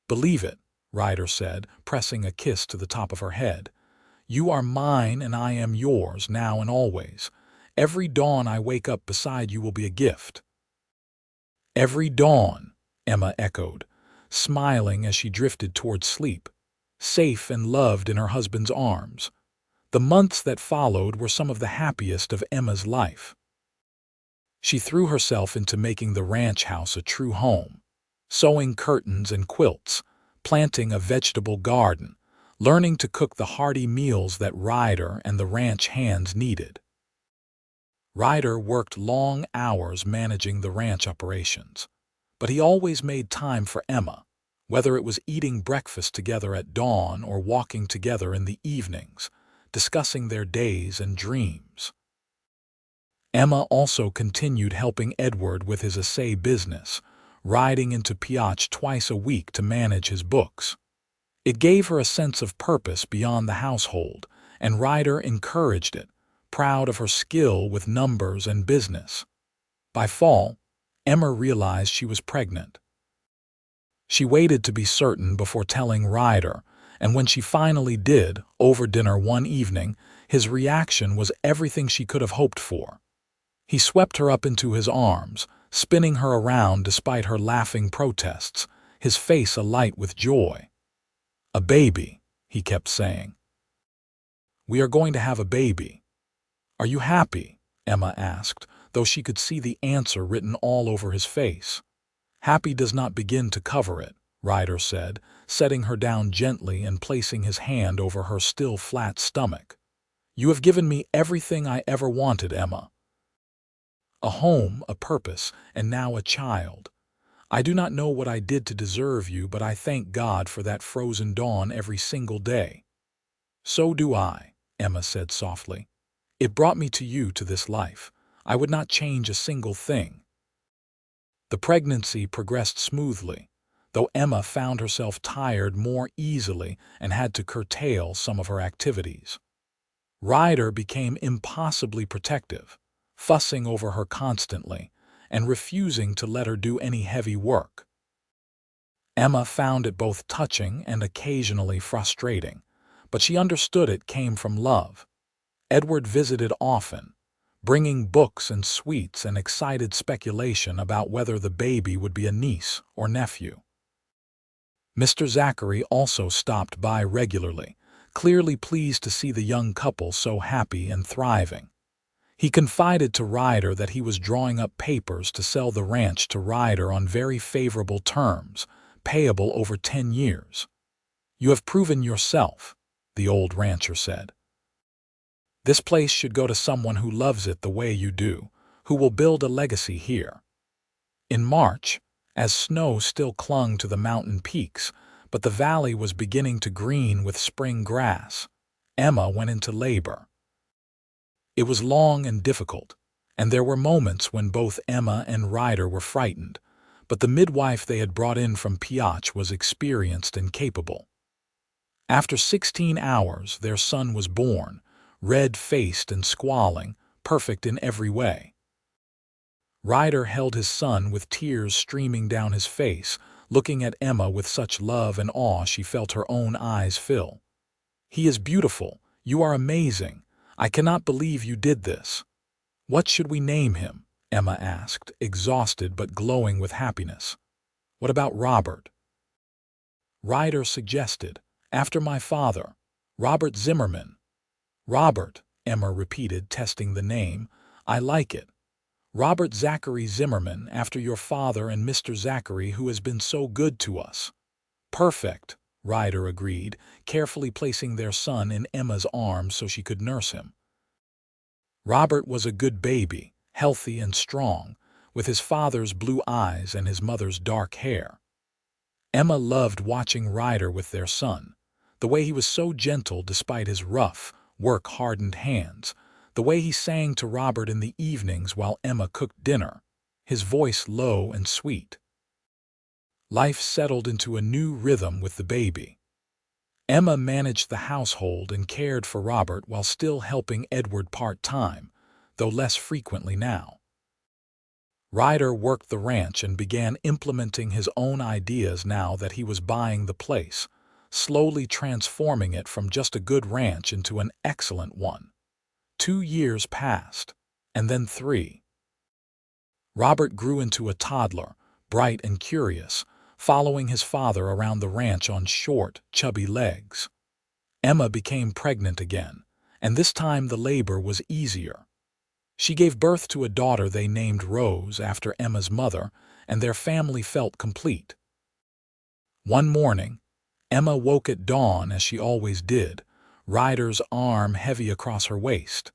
"Believe it," Ryder said, pressing a kiss to the top of her head. "You are mine and I am yours, now and always. Every dawn I wake up beside you will be a gift." "Every dawn," Emma echoed, smiling as she drifted toward sleep, safe and loved in her husband's arms. The months that followed were some of the happiest of Emma's life. She threw herself into making the ranch house a true home, sewing curtains and quilts, planting a vegetable garden, learning to cook the hearty meals that Ryder and the ranch hands needed. Ryder worked long hours managing the ranch operations, but he always made time for Emma, whether it was eating breakfast together at dawn or walking together in the evenings, discussing their days and dreams. Emma also continued helping Edward with his essay business, riding into Piotch twice a week to manage his books. It gave her a sense of purpose beyond the household, and Ryder encouraged it, proud of her skill with numbers and business. By fall, Emma realized she was pregnant. She waited to be certain before telling Ryder, and when she finally did, over dinner one evening, his reaction was everything she could have hoped for. He swept her up into his arms, spinning her around despite her laughing protests, his face alight with joy. "A baby," he kept saying. "We are going to have a baby." "Are you happy?" Emma asked, though she could see the answer written all over his face. "Happy does not begin to cover it," Ryder said, setting her down gently and placing his hand over her still flat stomach. "You have given me everything I ever wanted, Emma. A home, a purpose, and now a child. I do not know what I did to deserve you, but I thank God for that frozen dawn every single day." "So do I," Emma said softly. "It brought me to you, to this life. I would not change a single thing." The pregnancy progressed smoothly, though Emma found herself tired more easily and had to curtail some of her activities. Ryder became impossibly protective, fussing over her constantly and refusing to let her do any heavy work. Emma found it both touching and occasionally frustrating, but she understood it came from love. Edward visited often, bringing books and sweets and excited speculation about whether the baby would be a niece or nephew. Mr. Zachary also stopped by regularly, clearly pleased to see the young couple so happy and thriving. He confided to Ryder that he was drawing up papers to sell the ranch to Ryder on very favorable terms, payable over 10 years. "You have proven yourself," the old rancher said. "This place should go to someone who loves it the way you do, who will build a legacy here." In March, as snow still clung to the mountain peaks, but the valley was beginning to green with spring grass, Emma went into labor. It was long and difficult, and there were moments when both Emma and Ryder were frightened, but the midwife they had brought in from Piotch was experienced and capable. After 16 hours, their son was born, red-faced and squalling, perfect in every way. Ryder held his son with tears streaming down his face, looking at Emma with such love and awe she felt her own eyes fill. "He is beautiful. You are amazing. I cannot believe you did this." "What should we name him?" Emma asked, exhausted but glowing with happiness. "What about Robert?" Ryder suggested, "After my father, Robert Zimmerman." "Robert," Emma repeated, testing the name. "I like it. Robert Zachary Zimmerman, after your father and Mr. Zachary, who has been so good to us." "Perfect," Ryder agreed, carefully placing their son in Emma's arms so she could nurse him. Robert was a good baby, healthy and strong, with his father's blue eyes and his mother's dark hair. Emma loved watching Ryder with their son, the way he was so gentle despite his rough, work-hardened hands, the way he sang to Robert in the evenings while Emma cooked dinner, his voice low and sweet. Life settled into a new rhythm with the baby. Emma managed the household and cared for Robert while still helping Edward part-time, though less frequently now. Ryder worked the ranch and began implementing his own ideas now that he was buying the place, slowly transforming it from just a good ranch into an excellent one. 2 years passed, and then 3. Robert grew into a toddler, bright and curious, following his father around the ranch on short, chubby legs. Emma became pregnant again, and this time the labor was easier. She gave birth to a daughter they named Rose after Emma's mother, and their family felt complete. One morning, Emma woke at dawn as she always did, Ryder's arm heavy across her waist.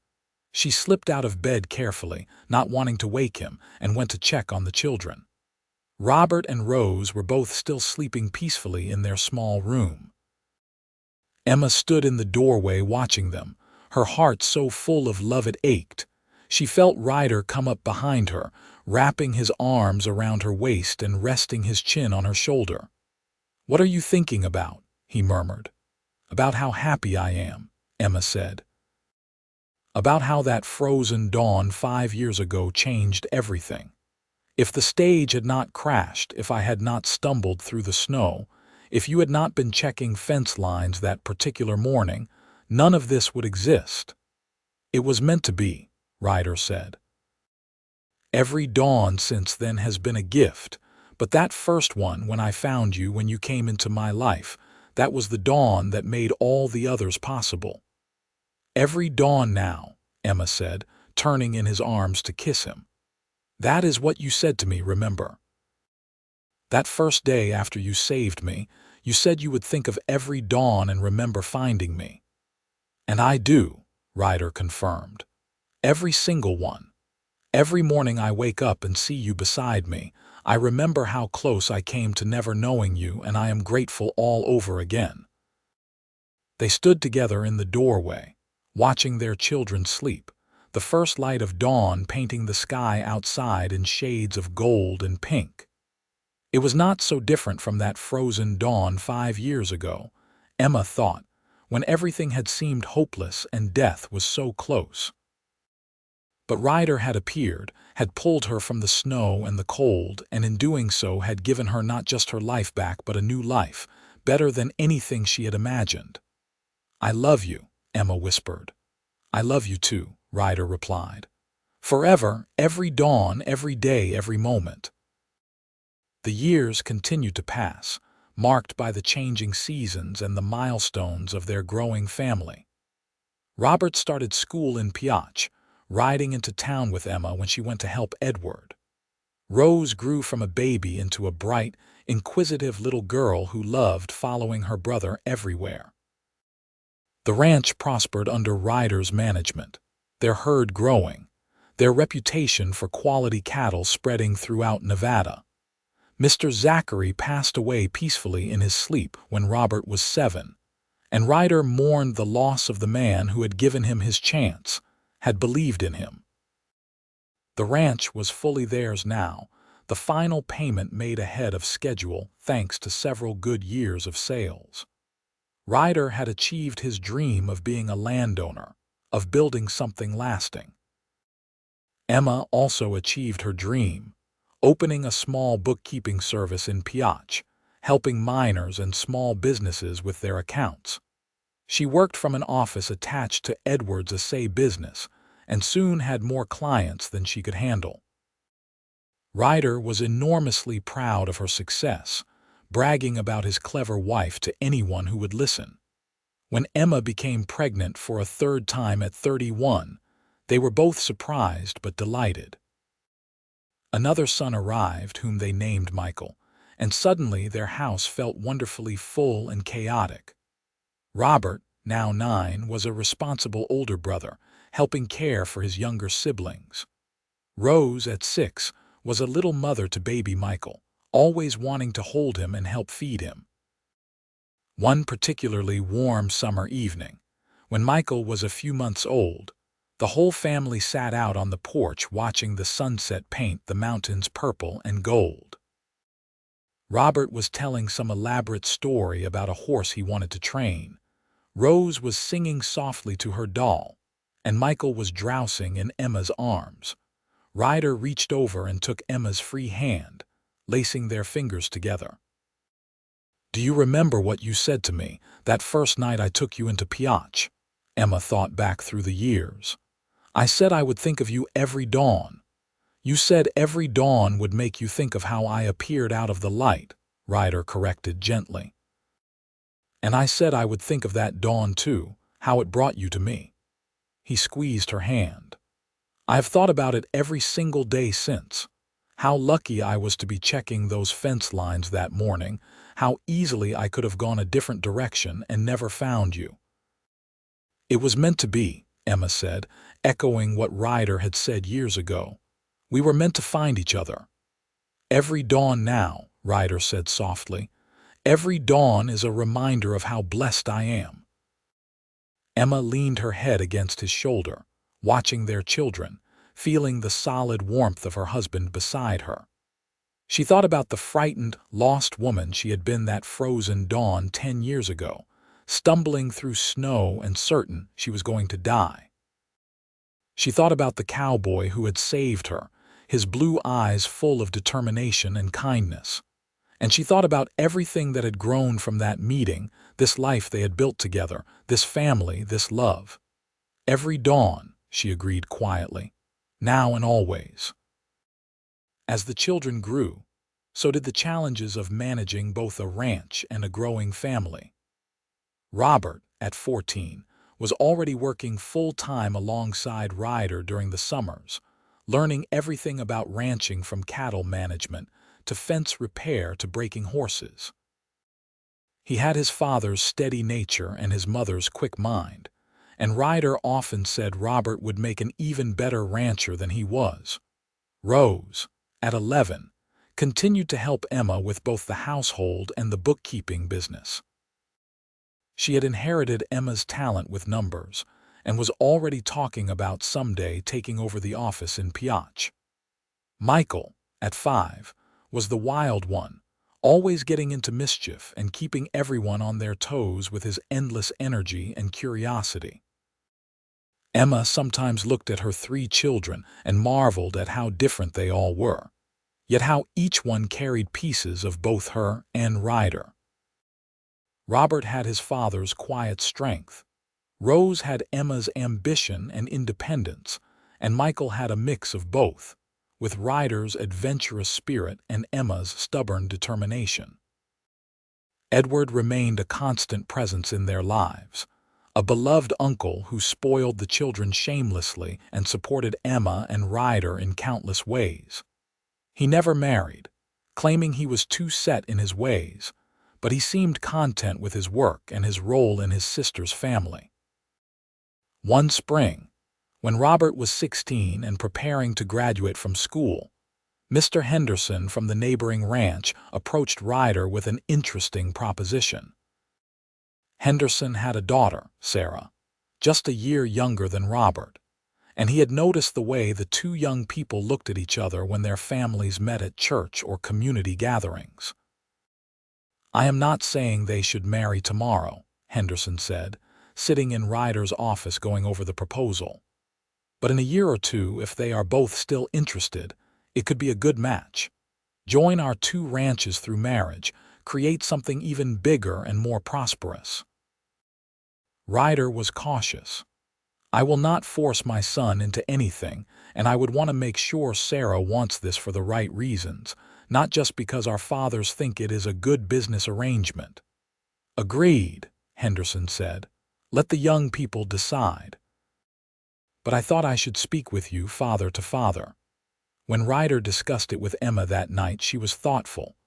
She slipped out of bed carefully, not wanting to wake him, and went to check on the children. Robert and Rose were both still sleeping peacefully in their small room. Emma stood in the doorway watching them, her heart so full of love it ached. She felt Ryder come up behind her, wrapping his arms around her waist and resting his chin on her shoulder. "What are you thinking about?" he murmured. "About how happy I am," Emma said. "About how that frozen dawn 5 years ago changed everything. If the stage had not crashed, if I had not stumbled through the snow, if you had not been checking fence lines that particular morning, none of this would exist." "It was meant to be," Ryder said. Every dawn since then has been a gift, but that first one when I found you when you came into my life, that was the dawn that made all the others possible. Every dawn now, Emma said, turning in his arms to kiss him. That is what you said to me, remember? That first day after you saved me, you said you would think of every dawn and remember finding me. And I do, Ryder confirmed. Every single one. Every morning I wake up and see you beside me, I remember how close I came to never knowing you, and I am grateful all over again. They stood together in the doorway, watching their children sleep, the first light of dawn painting the sky outside in shades of gold and pink. It was not so different from that frozen dawn 5 years ago, Emma thought, when everything had seemed hopeless and death was so close. But Ryder had appeared, had pulled her from the snow and the cold, and in doing so had given her not just her life back but a new life, better than anything she had imagined. I love you, Emma whispered. I love you too, Ryder replied. Forever, every dawn, every day, every moment. The years continued to pass, marked by the changing seasons and the milestones of their growing family. Robert started school in Piatch, riding into town with Emma when she went to help Edward. Rose grew from a baby into a bright, inquisitive little girl who loved following her brother everywhere. The ranch prospered under Ryder's management, their herd growing, their reputation for quality cattle spreading throughout Nevada. Mr. Zachary passed away peacefully in his sleep when Robert was 7, and Ryder mourned the loss of the man who had given him his chance, had believed in him. The ranch was fully theirs now, the final payment made ahead of schedule thanks to several good years of sales. Ryder had achieved his dream of being a landowner, of building something lasting. Emma also achieved her dream, opening a small bookkeeping service in Piatch, helping miners and small businesses with their accounts. She worked from an office attached to Edward's assay business and soon had more clients than she could handle. Ryder was enormously proud of her success, bragging about his clever wife to anyone who would listen. When Emma became pregnant for a third time at 31, they were both surprised but delighted. Another son arrived whom they named Michael, and suddenly their house felt wonderfully full and chaotic. Robert, now 9, was a responsible older brother, helping care for his younger siblings. Rose, at 6, was a little mother to baby Michael, always wanting to hold him and help feed him. One particularly warm summer evening, when Michael was a few months old, the whole family sat out on the porch watching the sunset paint the mountains purple and gold. Robert was telling some elaborate story about a horse he wanted to train. Rose was singing softly to her doll, and Michael was drowsing in Emma's arms. Ryder reached over and took Emma's free hand, lacing their fingers together. "Do you remember what you said to me that first night I took you into Piatch?" Emma thought back through the years. "I said I would think of you every dawn." "You said every dawn would make you think of how I appeared out of the light," Ryder corrected gently. "And I said I would think of that dawn too, how it brought you to me." He squeezed her hand. "I have thought about it every single day since. How lucky I was to be checking those fence lines that morning, how easily I could have gone a different direction and never found you." "It was meant to be," Emma said, echoing what Ryder had said years ago. "We were meant to find each other." "Every dawn now," Ryder said softly. "Every dawn is a reminder of how blessed I am." Emma leaned her head against his shoulder, watching their children, feeling the solid warmth of her husband beside her. She thought about the frightened, lost woman she had been that frozen dawn 10 years ago, stumbling through snow and certain she was going to die. She thought about the cowboy who had saved her, his blue eyes full of determination and kindness. And she thought about everything that had grown from that meeting, this life they had built together, this family, this love. "Every dawn," she agreed quietly, "now and always." As the children grew, so did the challenges of managing both a ranch and a growing family. Robert, at 14, was already working full-time alongside Ryder during the summers, learning everything about ranching from cattle management to fence repair to breaking horses. He had his father's steady nature and his mother's quick mind, and Ryder often said Robert would make an even better rancher than he was. Rose, at 11, continued to help Emma with both the household and the bookkeeping business. She had inherited Emma's talent with numbers and was already talking about someday taking over the office in Piatch. Michael, at 5, was the wild one, always getting into mischief and keeping everyone on their toes with his endless energy and curiosity. Emma sometimes looked at her 3 children and marveled at how different they all were, yet how each one carried pieces of both her and Ryder. Robert had his father's quiet strength. Rose had Emma's ambition and independence, and Michael had a mix of both, with Ryder's adventurous spirit and Emma's stubborn determination. Edward remained a constant presence in their lives, a beloved uncle who spoiled the children shamelessly and supported Emma and Ryder in countless ways. He never married, claiming he was too set in his ways, but he seemed content with his work and his role in his sister's family. One spring, when Robert was 16 and preparing to graduate from school, Mr. Henderson from the neighboring ranch approached Ryder with an interesting proposition. Henderson had a daughter, Sarah, just a year younger than Robert, and he had noticed the way the 2 young people looked at each other when their families met at church or community gatherings. "I am not saying they should marry tomorrow," Henderson said, sitting in Ryder's office going over the proposal. "But in a year or 2, if they are both still interested, it could be a good match. Join our 2 ranches through marriage, create something even bigger and more prosperous." Ryder was cautious. "I will not force my son into anything, and I would want to make sure Sarah wants this for the right reasons, not just because our fathers think it is a good business arrangement." "Agreed," Henderson said. "Let the young people decide. But I thought I should speak with you father to father." When Ryder discussed it with Emma that night, she was thoughtful.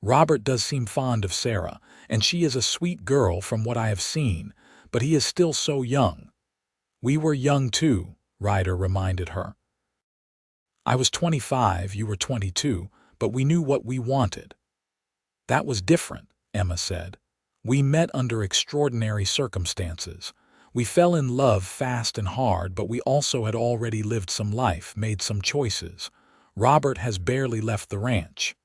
"Robert does seem fond of Sarah, and she is a sweet girl from what I have seen, but he is still so young." "We were young too," Ryder reminded her. "I was 25, you were 22, but we knew what we wanted." "That was different," Emma said. "We met under extraordinary circumstances. We fell in love fast and hard, but we also had already lived some life, made some choices. Robert has barely left the ranch."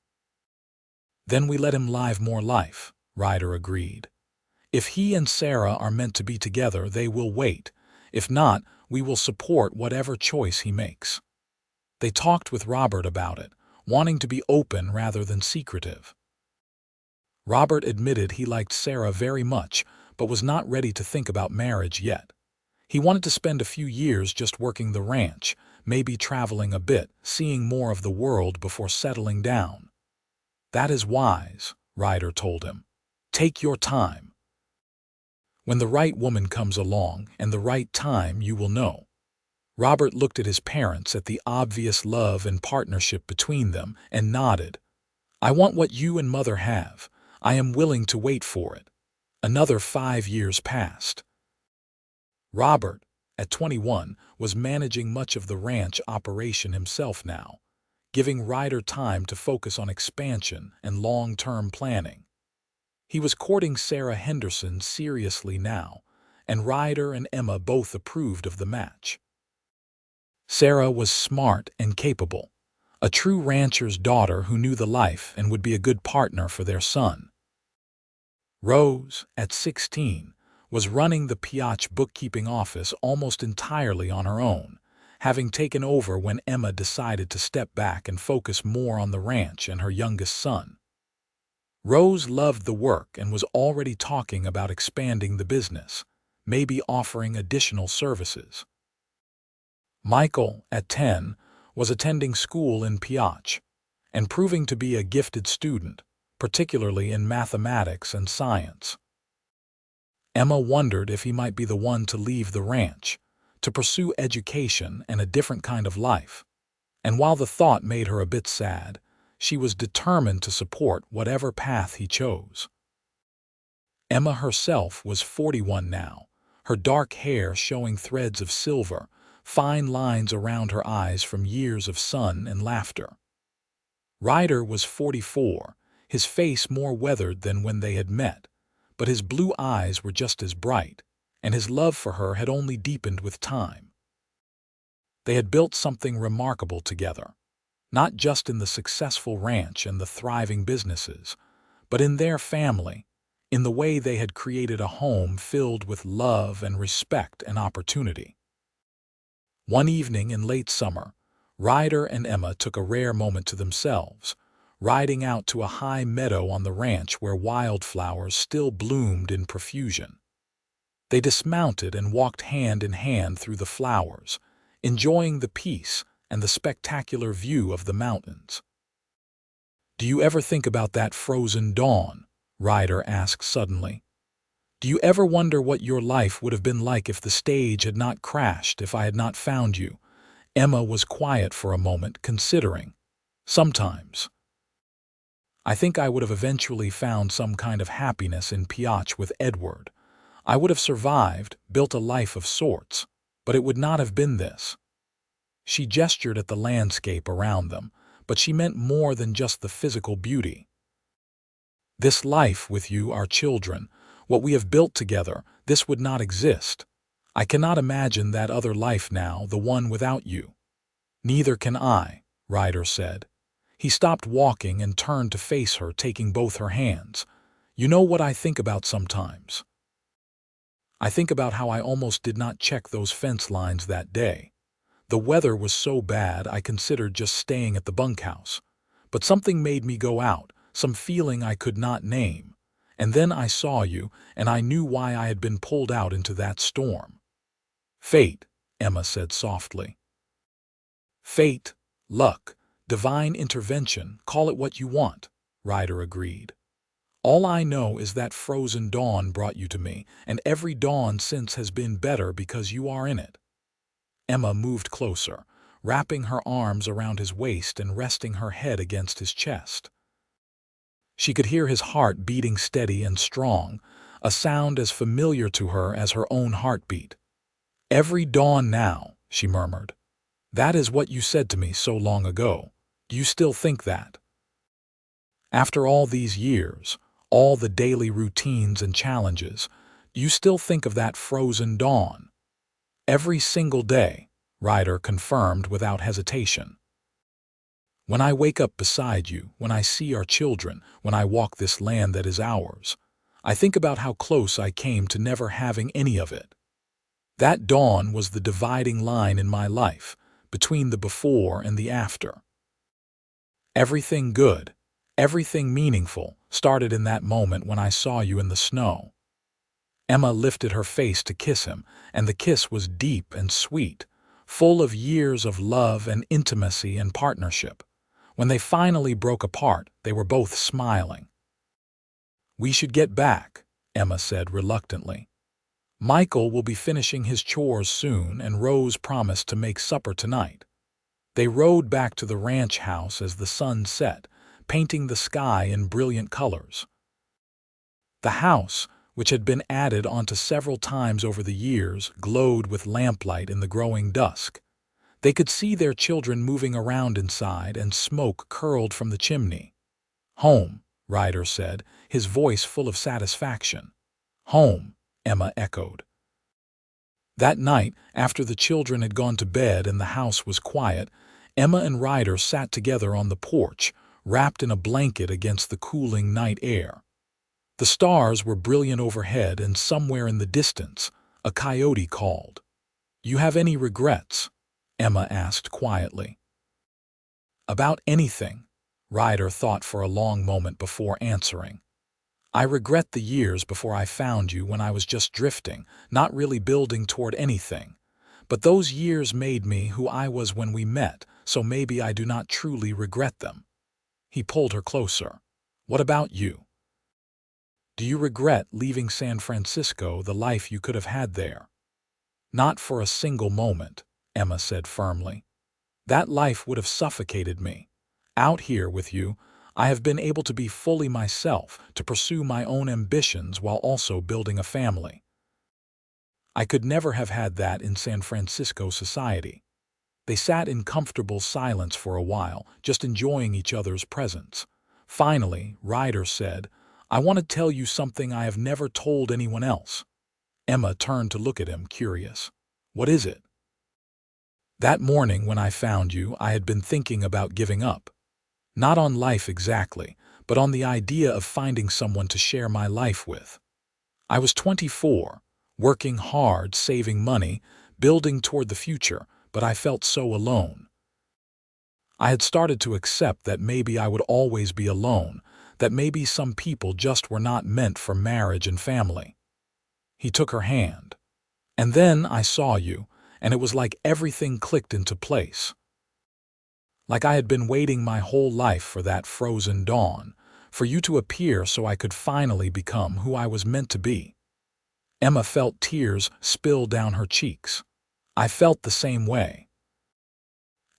"Then we let him live more life," Ryder agreed. "If he and Sarah are meant to be together, they will wait. If not, we will support whatever choice he makes." They talked with Robert about it, wanting to be open rather than secretive. Robert admitted he liked Sarah very much, but was not ready to think about marriage yet. He wanted to spend a few years just working the ranch, maybe traveling a bit, seeing more of the world before settling down. "That is wise," Ryder told him. "Take your time. When the right woman comes along and the right time, you will know." Robert looked at his parents, at the obvious love and partnership between them, and nodded. "I want what you and Mother have. I am willing to wait for it." Another 5 years passed. Robert, at 21, was managing much of the ranch operation himself now, giving Ryder time to focus on expansion and long-term planning. He was courting Sarah Henderson seriously now, and Ryder and Emma both approved of the match. Sarah was smart and capable, a true rancher's daughter who knew the life and would be a good partner for their son. Rose, at 16, was running the Piatch bookkeeping office almost entirely on her own, having taken over when Emma decided to step back and focus more on the ranch and her youngest son. Rose loved the work and was already talking about expanding the business, maybe offering additional services. Michael, at 10, was attending school in Piatch. and proving to be a gifted student, particularly in mathematics and science. Emma wondered if he might be the one to leave the ranch, to pursue education and a different kind of life. And while the thought made her a bit sad, she was determined to support whatever path he chose. Emma herself was 41 now, her dark hair showing threads of silver, fine lines around her eyes from years of sun and laughter. Ryder was 44, his face more weathered than when they had met, but his blue eyes were just as bright, and his love for her had only deepened with time. They had built something remarkable together, not just in the successful ranch and the thriving businesses, but in their family, in the way they had created a home filled with love and respect and opportunity. One evening in late summer, Ryder and Emma took a rare moment to themselves, riding out to a high meadow on the ranch where wildflowers still bloomed in profusion. They dismounted and walked hand in hand through the flowers, enjoying the peace and the spectacular view of the mountains. "Do you ever think about that frozen dawn?" Ryder asked suddenly. "Do you ever wonder what your life would have been like if the stage had not crashed, if I had not found you?" Emma was quiet for a moment, considering. "Sometimes. I think I would have eventually found some kind of happiness in Piotr with Edward. I would have survived, built a life of sorts, but it would not have been this." She gestured at the landscape around them, but she meant more than just the physical beauty. "This life with you, our children, what we have built together, this would not exist. I cannot imagine that other life now, the one without you." "Neither can I," Ryder said. He stopped walking and turned to face her, taking both her hands. "You know what I think about sometimes? I think about how I almost did not check those fence lines that day. The weather was so bad I considered just staying at the bunkhouse. But something made me go out, some feeling I could not name. And then I saw you, and I knew why I had been pulled out into that storm." "Fate," Emma said softly. "Fate, luck, divine intervention, call it what you want," Ryder agreed. "All I know is that frozen dawn brought you to me, and every dawn since has been better because you are in it." Emma moved closer, wrapping her arms around his waist and resting her head against his chest. She could hear his heart beating steady and strong, a sound as familiar to her as her own heartbeat. "Every dawn now," she murmured. "That is what you said to me so long ago. Do you still think that? After all these years, all the daily routines and challenges, do you still think of that frozen dawn?" "Every single day," Ryder confirmed without hesitation. "When I wake up beside you, when I see our children, when I walk this land that is ours, I think about how close I came to never having any of it. That dawn was the dividing line in my life, between the before and the after. Everything good, everything meaningful, started in that moment when I saw you in the snow." Emma lifted her face to kiss him, and the kiss was deep and sweet, full of years of love and intimacy and partnership. When they finally broke apart, they were both smiling. "We should get back," Emma said reluctantly. "Michael will be finishing his chores soon, and Rose promised to make supper tonight." They rode back to the ranch house as the sun set, painting the sky in brilliant colors. The house, which had been added onto several times over the years, glowed with lamplight in the growing dusk. They could see their children moving around inside, and smoke curled from the chimney. "Home," Ryder said, his voice full of satisfaction. "Home," Emma echoed. That night, after the children had gone to bed and the house was quiet, Emma and Ryder sat together on the porch, wrapped in a blanket against the cooling night air. The stars were brilliant overhead, and somewhere in the distance, a coyote called. "You have any regrets?" Emma asked quietly. "About anything?" Ryder thought for a long moment before answering. "I regret the years before I found you, when I was just drifting, not really building toward anything. But those years made me who I was when we met, so maybe I do not truly regret them." He pulled her closer. What about you? Do you regret leaving San Francisco, the life you could have had there? Not for a single moment, Emma said firmly. That life would have suffocated me. Out here with you, I have been able to be fully myself, to pursue my own ambitions while also building a family. I could never have had that in San Francisco society. They sat in comfortable silence for a while, just enjoying each other's presence. Finally, Ryder said, I want to tell you something I have never told anyone else. Emma turned to look at him, curious. What is it? That morning when I found you, I had been thinking about giving up. Not on life exactly, but on the idea of finding someone to share my life with. I was 24, working hard, saving money, building toward the future, but I felt so alone. I had started to accept that maybe I would always be alone, that maybe some people just were not meant for marriage and family. He took her hand. And then I saw you, and it was like everything clicked into place. Like I had been waiting my whole life for that frozen dawn, for you to appear so I could finally become who I was meant to be. Emma felt tears spill down her cheeks. I felt the same way.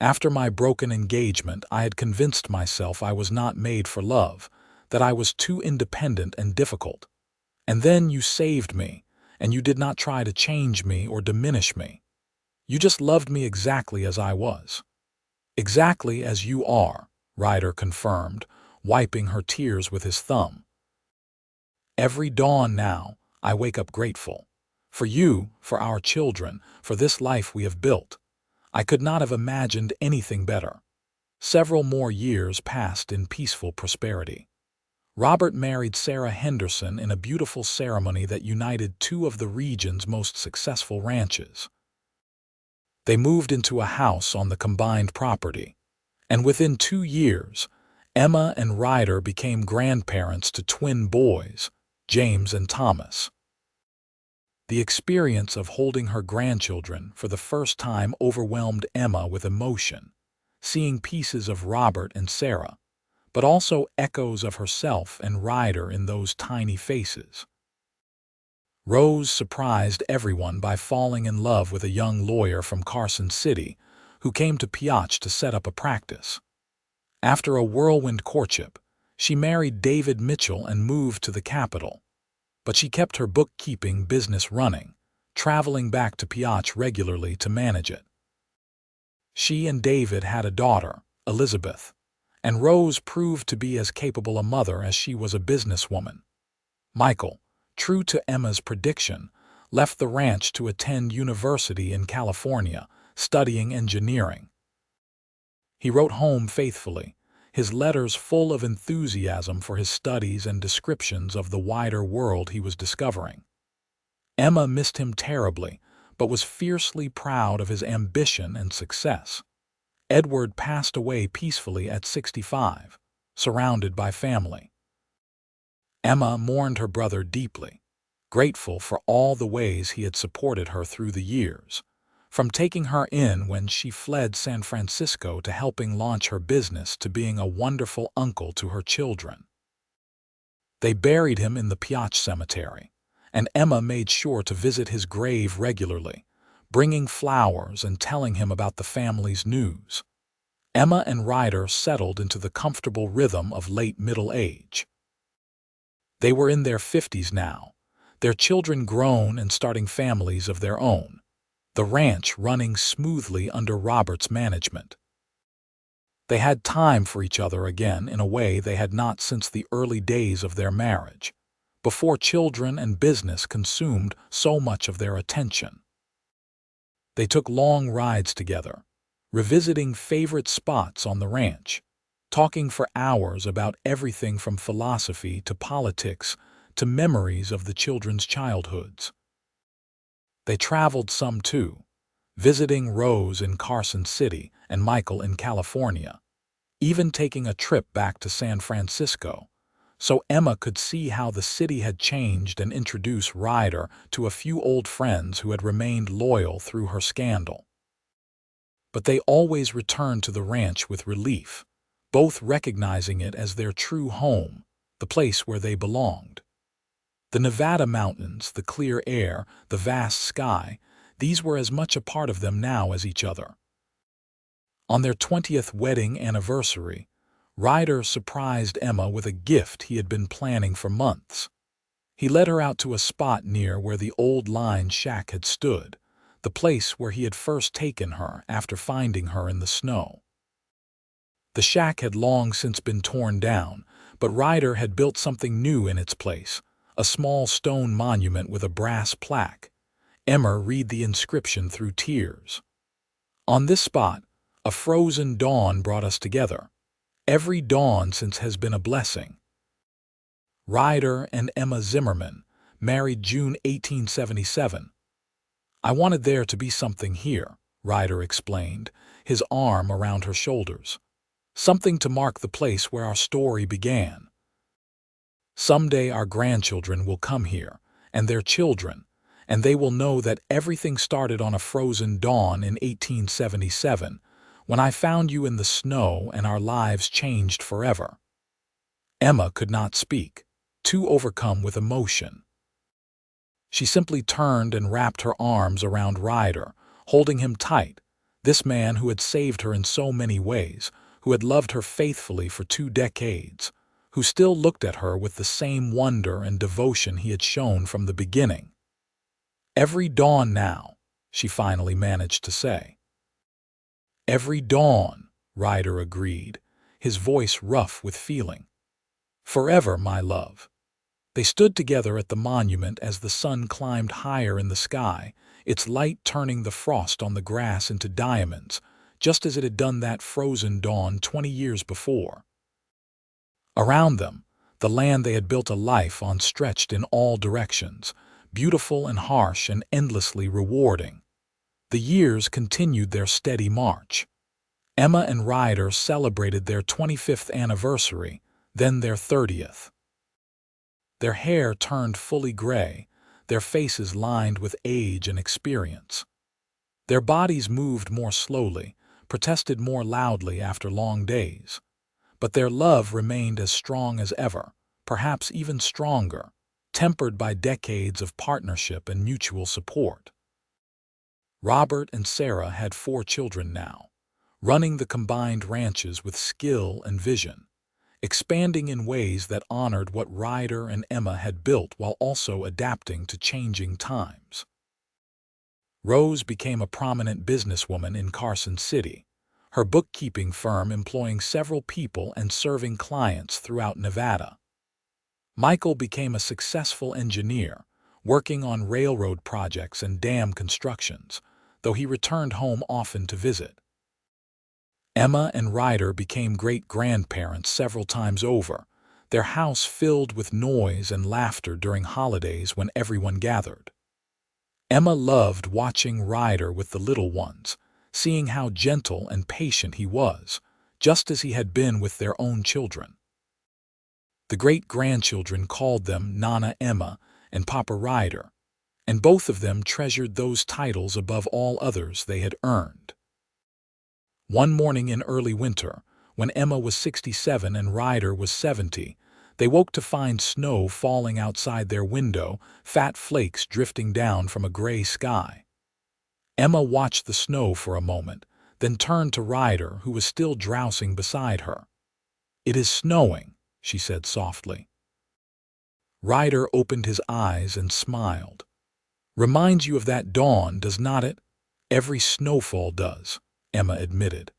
After my broken engagement, I had convinced myself I was not made for love, that I was too independent and difficult. And then you saved me, and you did not try to change me or diminish me. You just loved me exactly as I was. Exactly as you are, Ryder confirmed, wiping her tears with his thumb. Every dawn now, I wake up grateful. For you, for our children, for this life we have built. I could not have imagined anything better. Several more years passed in peaceful prosperity. Robert married Sarah Henderson in a beautiful ceremony that united two of the region's most successful ranches. They moved into a house on the combined property, and within 2 years, Emma and Ryder became grandparents to twin boys, James and Thomas. The experience of holding her grandchildren for the first time overwhelmed Emma with emotion, seeing pieces of Robert and Sarah, but also echoes of herself and Ryder in those tiny faces. Rose surprised everyone by falling in love with a young lawyer from Carson City who came to Piotch to set up a practice. After a whirlwind courtship, she married David Mitchell and moved to the capital. But she kept her bookkeeping business running, traveling back to Piotch regularly to manage it. She and David had a daughter, Elizabeth, and Rose proved to be as capable a mother as she was a businesswoman. Michael, true to Emma's prediction, left the ranch to attend university in California, studying engineering. He wrote home faithfully, his letters full of enthusiasm for his studies and descriptions of the wider world he was discovering. Emma missed him terribly, but was fiercely proud of his ambition and success. Edward passed away peacefully at 65, surrounded by family. Emma mourned her brother deeply, grateful for all the ways he had supported her through the years, from taking her in when she fled San Francisco to helping launch her business to being a wonderful uncle to her children. They buried him in the Piotch Cemetery, and Emma made sure to visit his grave regularly, bringing flowers and telling him about the family's news. Emma and Ryder settled into the comfortable rhythm of late middle age. They were in their 50s now, their children grown and starting families of their own, the ranch running smoothly under Robert's management. They had time for each other again in a way they had not since the early days of their marriage, before children and business consumed so much of their attention. They took long rides together, revisiting favorite spots on the ranch, talking for hours about everything from philosophy to politics to memories of the children's childhoods. They traveled some too, visiting Rose in Carson City and Michael in California, even taking a trip back to San Francisco, so Emma could see how the city had changed and introduce Ryder to a few old friends who had remained loyal through her scandal. But they always returned to the ranch with relief, both recognizing it as their true home, the place where they belonged. The Nevada mountains, the clear air, the vast sky, these were as much a part of them now as each other. On their 20th wedding anniversary, Ryder surprised Emma with a gift he had been planning for months. He led her out to a spot near where the old line shack had stood, the place where he had first taken her after finding her in the snow. The shack had long since been torn down, but Ryder had built something new in its place, a small stone monument with a brass plaque. Emma read the inscription through tears. On this spot, a frozen dawn brought us together. Every dawn since has been a blessing. Ryder and Emma Zimmerman, married June 1877. I wanted there to be something here, Ryder explained, his arm around her shoulders. Something to mark the place where our story began. Someday our grandchildren will come here, and their children, and they will know that everything started on a frozen dawn in 1877, when I found you in the snow and our lives changed forever. Emma could not speak, too overcome with emotion. She simply turned and wrapped her arms around Ryder, holding him tight, this man who had saved her in so many ways, who had loved her faithfully for 2 decades, who still looked at her with the same wonder and devotion he had shown from the beginning. Every dawn now, she finally managed to say. Every dawn, Ryder agreed, his voice rough with feeling. Forever, my love. They stood together at the monument as the sun climbed higher in the sky, its light turning the frost on the grass into diamonds, just as it had done that frozen dawn 20 years before. Around them, the land they had built a life on stretched in all directions, beautiful and harsh and endlessly rewarding. The years continued their steady march. Emma and Ryder celebrated their 25th anniversary, then their 30th. Their hair turned fully gray, their faces lined with age and experience. Their bodies moved more slowly, protested more loudly after long days. But their love remained as strong as ever, perhaps even stronger, tempered by decades of partnership and mutual support. Robert and Sarah had 4 children now, running the combined ranches with skill and vision, expanding in ways that honored what Ryder and Emma had built while also adapting to changing times. Rose became a prominent businesswoman in Carson City, her bookkeeping firm employing several people and serving clients throughout Nevada. Michael became a successful engineer, working on railroad projects and dam constructions, though he returned home often to visit. Emma and Ryder became great-grandparents several times over, their house filled with noise and laughter during holidays when everyone gathered. Emma loved watching Ryder with the little ones, seeing how gentle and patient he was, just as he had been with their own children. The great-grandchildren called them Nana Emma and Papa Ryder, and both of them treasured those titles above all others they had earned. One morning in early winter, when Emma was 67 and Ryder was 70, they woke to find snow falling outside their window, fat flakes drifting down from a gray sky. Emma watched the snow for a moment, then turned to Ryder, who was still drowsing beside her. "It is snowing," she said softly. Ryder opened his eyes and smiled. "Reminds you of that dawn, does not it?" "Every snowfall does," Emma admitted.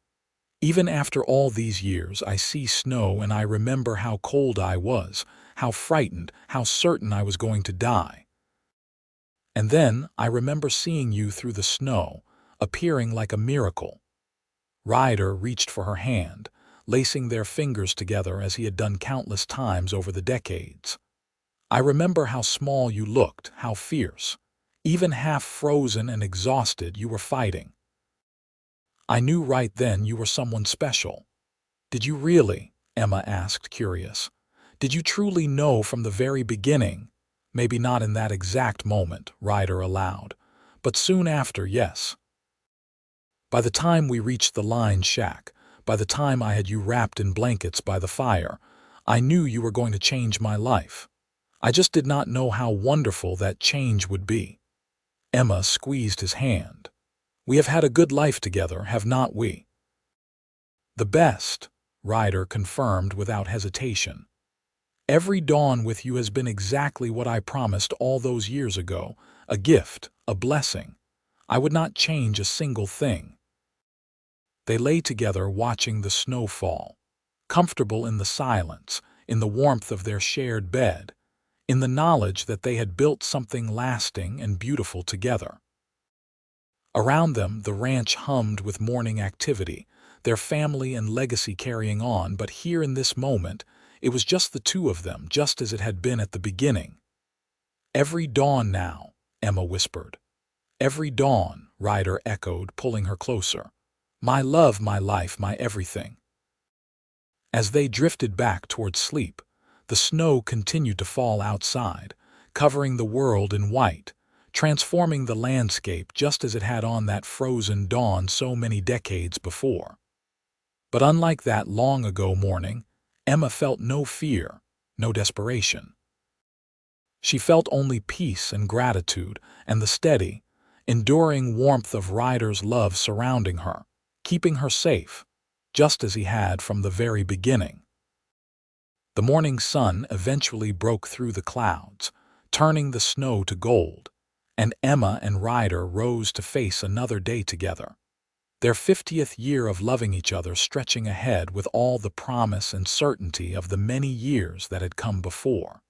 "Even after all these years, I see snow and I remember how cold I was, how frightened, how certain I was going to die. And then I remember seeing you through the snow, appearing like a miracle." Ryder reached for her hand, lacing their fingers together as he had done countless times over the decades. "I remember how small you looked, how fierce. Even half frozen and exhausted, you were fighting. I knew right then you were someone special." "Did you really?" Emma asked, curious. "Did you truly know from the very beginning?" "Maybe not in that exact moment," Ryder allowed, "but soon after, yes. By the time we reached the line shack, By the time I had you wrapped in blankets by the fire, I knew you were going to change my life. I just did not know how wonderful that change would be." Emma squeezed his hand. "We have had a good life together, have not we?" "The best," Ryder confirmed without hesitation. "Every dawn with you has been exactly what I promised all those years ago, a gift, a blessing. I would not change a single thing." They lay together watching the snow fall, comfortable in the silence, in the warmth of their shared bed, in the knowledge that they had built something lasting and beautiful together. Around them, the ranch hummed with morning activity, their family and legacy carrying on, but here in this moment, it was just the two of them, just as it had been at the beginning. "Every dawn now," Emma whispered. "Every dawn," Ryder echoed, pulling her closer. "My love, my life, my everything." As they drifted back towards sleep, the snow continued to fall outside, covering the world in white, transforming the landscape just as it had on that frozen dawn so many decades before. But unlike that long-ago morning, Emma felt no fear, no desperation. She felt only peace and gratitude and the steady, enduring warmth of Ryder's love surrounding her, keeping her safe, just as he had from the very beginning. The morning sun eventually broke through the clouds, turning the snow to gold, and Emma and Ryder rose to face another day together, their 50th year of loving each other stretching ahead with all the promise and certainty of the many years that had come before.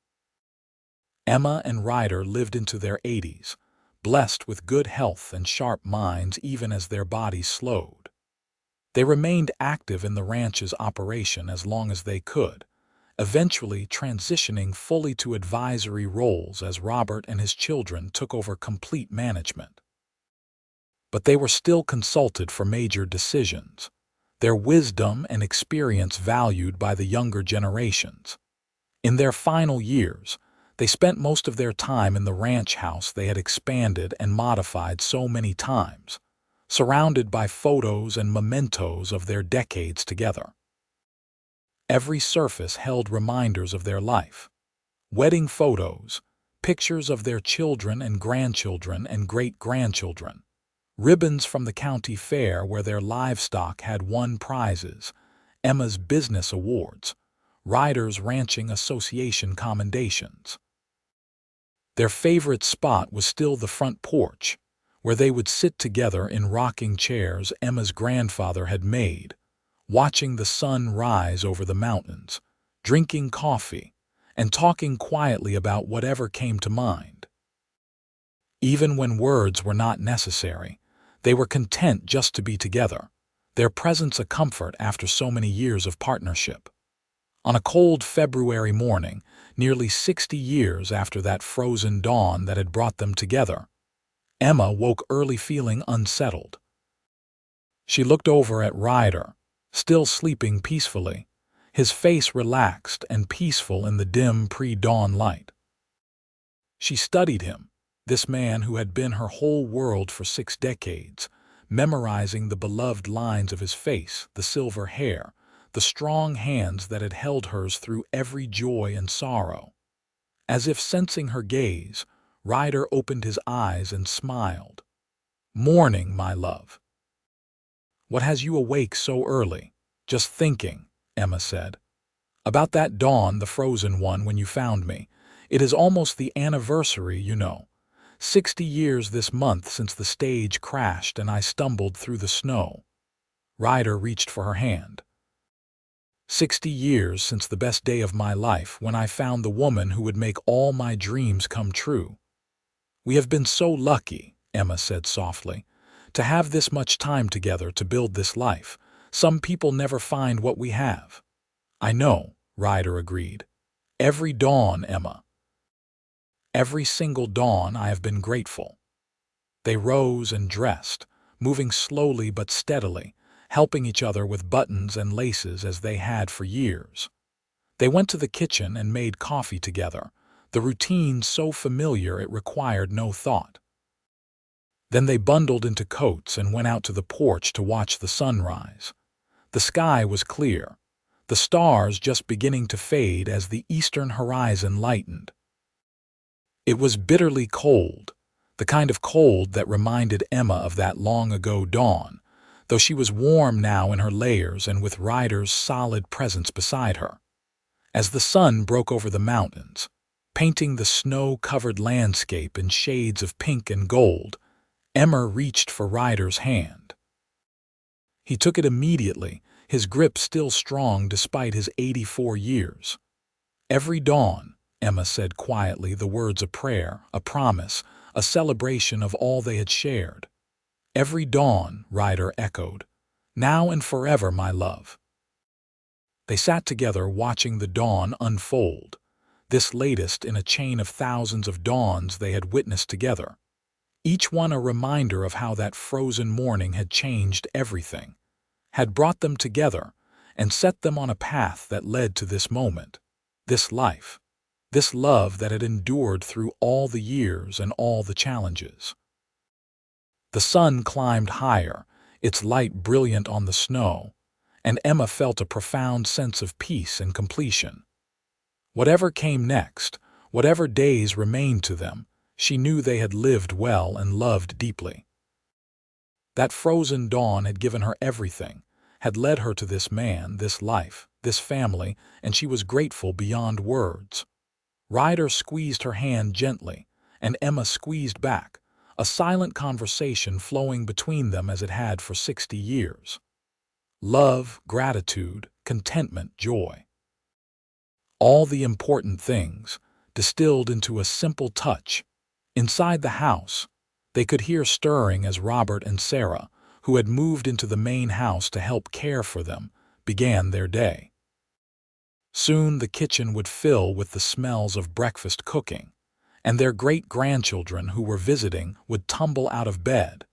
Emma and Ryder lived into their 80s, blessed with good health and sharp minds even as their bodies slowed. They remained active in the ranch's operation as long as they could, eventually transitioning fully to advisory roles as Robert and his children took over complete management. But they were still consulted for major decisions, their wisdom and experience valued by the younger generations. In their final years, they spent most of their time in the ranch house they had expanded and modified so many times, surrounded by photos and mementos of their decades together. Every surface held reminders of their life. Wedding photos, pictures of their children and grandchildren and great-grandchildren, ribbons from the county fair where their livestock had won prizes, Emma's business awards, Ryder's ranching association commendations. Their favorite spot was still the front porch, where they would sit together in rocking chairs Emma's grandfather had made, watching the sun rise over the mountains, drinking coffee, and talking quietly about whatever came to mind. Even when words were not necessary, they were content just to be together, their presence a comfort after so many years of partnership. On a cold February morning, nearly 60 years after that frozen dawn that had brought them together, Emma woke early feeling unsettled. She looked over at Ryder, still sleeping peacefully, his face relaxed and peaceful in the dim pre-dawn light. She studied him, this man who had been her whole world for 6 decades, memorizing the beloved lines of his face, the silver hair, the strong hands that had held hers through every joy and sorrow. As if sensing her gaze, Ryder opened his eyes and smiled. "Morning, my love." "What has you awake so early?" "Just thinking," Emma said. "About that dawn, the frozen one, when you found me. It is almost the anniversary, you know. 60 years this month since the stage crashed and I stumbled through the snow." Ryder reached for her hand. 60 years since the best day of my life when I found the woman who would make all my dreams come true." "We have been so lucky," Emma said softly, "to have this much time together to build this life. Some people never find what we have." "I know," Ryder agreed. "Every dawn, Emma. Every single dawn I have been grateful." They rose and dressed, moving slowly but steadily, helping each other with buttons and laces as they had for years. They went to the kitchen and made coffee together, the routine so familiar it required no thought. Then they bundled into coats and went out to the porch to watch the sunrise. The sky was clear, the stars just beginning to fade as the eastern horizon lightened. It was bitterly cold, the kind of cold that reminded Emma of that long-ago dawn, though she was warm now in her layers and with Ryder's solid presence beside her. As the sun broke over the mountains, painting the snow-covered landscape in shades of pink and gold, Emma reached for Ryder's hand. He took it immediately, his grip still strong despite his 84 years. "Every dawn," Emma said quietly, the words a prayer, a promise, a celebration of all they had shared. "Every dawn," Ryder echoed. "Now and forever, my love." They sat together watching the dawn unfold, this latest in a chain of thousands of dawns they had witnessed together, each one a reminder of how that frozen morning had changed everything, had brought them together, and set them on a path that led to this moment, this life, this love that had endured through all the years and all the challenges. The sun climbed higher, its light brilliant on the snow, and Emma felt a profound sense of peace and completion. Whatever came next, whatever days remained to them, she knew they had lived well and loved deeply. That frozen dawn had given her everything, had led her to this man, this life, this family, and she was grateful beyond words. Ryder squeezed her hand gently, and Emma squeezed back, a silent conversation flowing between them as it had for 60 years. Love, gratitude, contentment, joy. All the important things, distilled into a simple touch. Inside the house, they could hear stirring as Robert and Sarah, who had moved into the main house to help care for them, began their day. Soon the kitchen would fill with the smells of breakfast cooking, and their great-grandchildren who were visiting would tumble out of bed,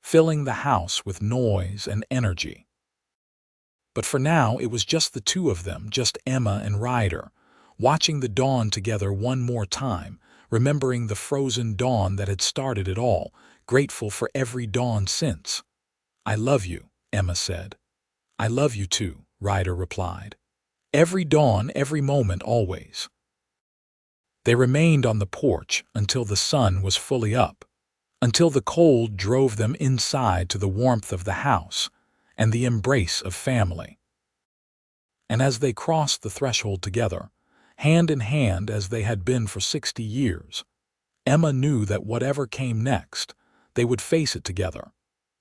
filling the house with noise and energy. But for now it was just the two of them, just Emma and Ryder, watching the dawn together one more time, remembering the frozen dawn that had started it all, grateful for every dawn since. "I love you," Emma said. "I love you too," Ryder replied. "Every dawn, every moment, always." They remained on the porch until the sun was fully up, until the cold drove them inside to the warmth of the house and the embrace of family. And as they crossed the threshold together, hand in hand as they had been for 60 years, Emma knew that whatever came next, they would face it together,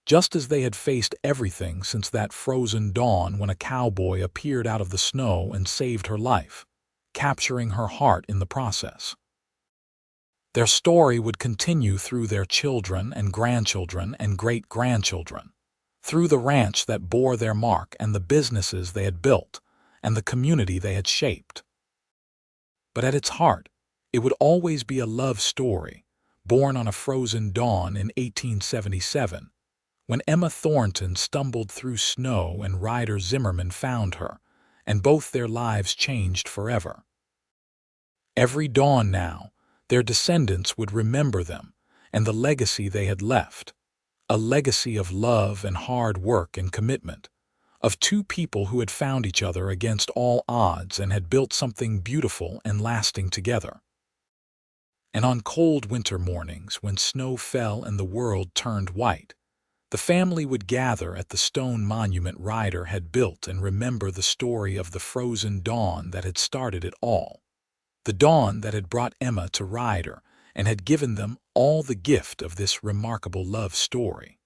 just as they had faced everything since that frozen dawn when a cowboy appeared out of the snow and saved her life, capturing her heart in the process. Their story would continue through their children and grandchildren and great-grandchildren, through the ranch that bore their mark and the businesses they had built and the community they had shaped. But at its heart, it would always be a love story, born on a frozen dawn in 1877, when Emma Thornton stumbled through snow and Ryder Zimmerman found her, and both their lives changed forever. Every dawn now, their descendants would remember them and the legacy they had left, a legacy of love and hard work and commitment, of two people who had found each other against all odds and had built something beautiful and lasting together. And on cold winter mornings, when snow fell and the world turned white, the family would gather at the stone monument Ryder had built and remember the story of the frozen dawn that had started it all, the dawn that had brought Emma to Ryder and had given them all the gift of this remarkable love story.